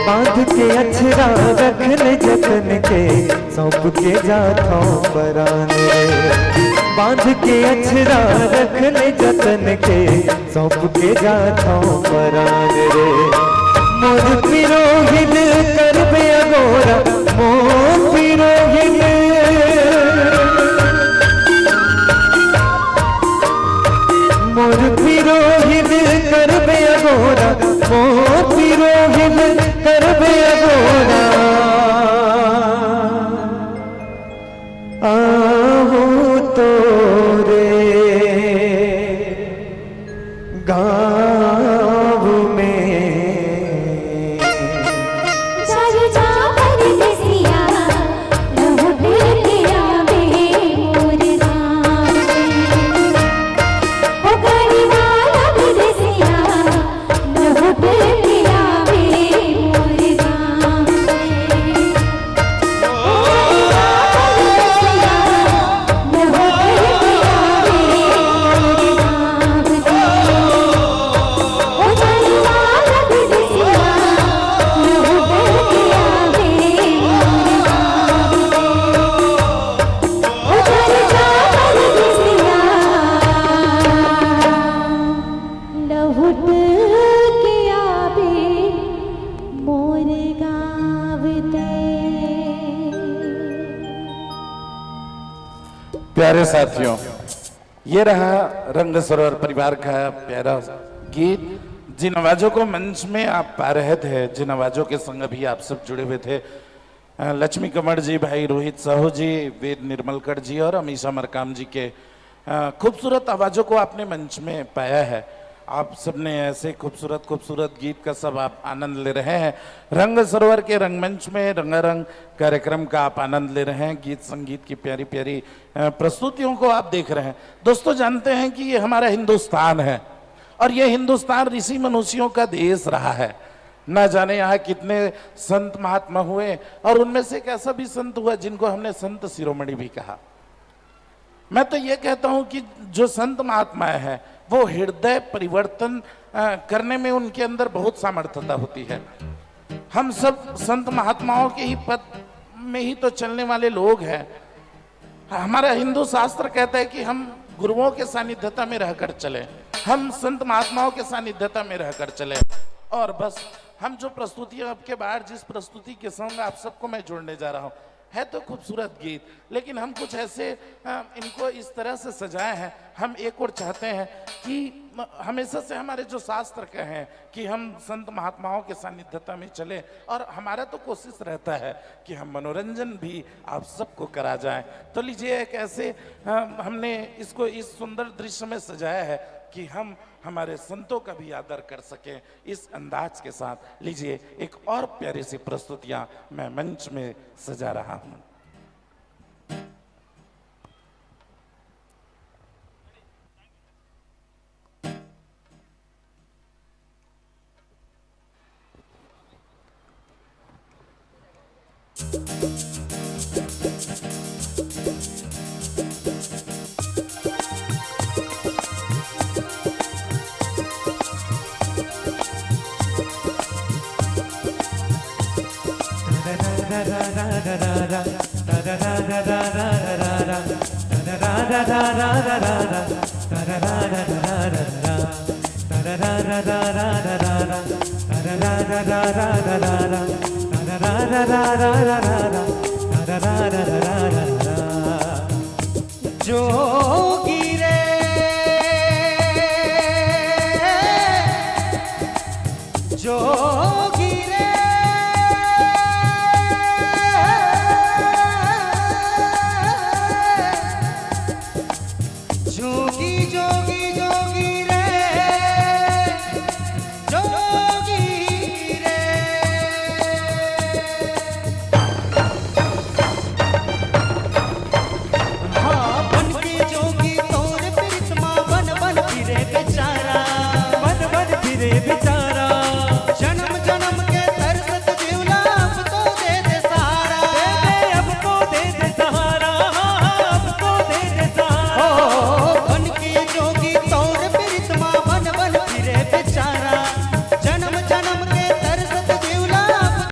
बांध के अछरा रखने जतन के सौंप के जाता परान रे बांध के अछरा रखने जतन के सौंप के जाता परान रे मोर पीरो हिल कर बे अगोरा मोर पीरो हिल मोर पीरो हिल कर बे अगोरा मोर पीरो हिल कर बे अगोरा आहू तोरे गाँव में सारी जा परदेसिया लौट के आवे मोर गाँव हो गाड़ी वाला परदेसिया लौट के आवे मोर गाँव प्यारे साथियों, ये रहा रंग सरोवर परिवार का प्यारा गीत। जिन आवाजों को मंच में आप पा रहे थे, जिन आवाजों के संग भी आप सब जुड़े हुए थे, लक्ष्मी कमर जी, भाई रोहित साहू जी, वेद निर्मलकर जी और अमीशा मरकाम जी के खूबसूरत आवाजों को आपने मंच में पाया है। आप सबने ऐसे खूबसूरत खूबसूरत गीत का सब आप आनंद ले रहे हैं। रंग सरोवर के रंगमंच में रंगारंग कार्यक्रम का आप आनंद ले रहे हैं। गीत संगीत की प्यारी प्यारी प्रस्तुतियों को आप देख रहे हैं। दोस्तों, जानते हैं कि ये हमारा हिंदुस्तान है और ये हिंदुस्तान ऋषि मनुष्यों का देश रहा है। ना जाने यहाँ कितने संत महात्मा हुए और उनमें से एक ऐसा भी संत हुआ जिनको हमने संत शिरोमणि भी कहा। मैं तो ये कहता हूँ कि जो संत महात्माएं हैं वो हृदय परिवर्तन करने में उनके अंदर बहुत सामर्थ्यता होती है। हम सब संत महात्माओं के ही पद में ही तो चलने वाले लोग हैं। हमारा हिंदू शास्त्र कहता है कि हम गुरुओं के सानिध्यता में रहकर चले, हम संत महात्माओं के सानिध्यता में रहकर चले। और बस हम जो प्रस्तुतियां आपके बाहर, जिस प्रस्तुति के संग आप सबको मैं जोड़ने जा रहा हूँ, है तो खूबसूरत गीत, लेकिन हम कुछ ऐसे इनको इस तरह से सजाए हैं। हम एक और चाहते हैं कि हमेशा से हमारे जो शास्त्र के हैं कि हम संत महात्माओं के सानिध्यता में चले, और हमारा तो कोशिश रहता है कि हम मनोरंजन भी आप सबको करा जाएं। तो लीजिए एक ऐसे हमने इसको इस सुंदर दृश्य में सजाया है कि हम हमारे संतों का भी आदर कर सकें इस अंदाज के साथ। लीजिए एक और प्यारी सी प्रस्तुतियां मैं मंच में सजा रहा हूं। जोगी रे जोगी रे जोगी जोगी जोगी रे जोगी रे हाँ बन के जोगी तोर प्रीतमा बन बन फिरे बेचारा बन बन फिरे बेचारा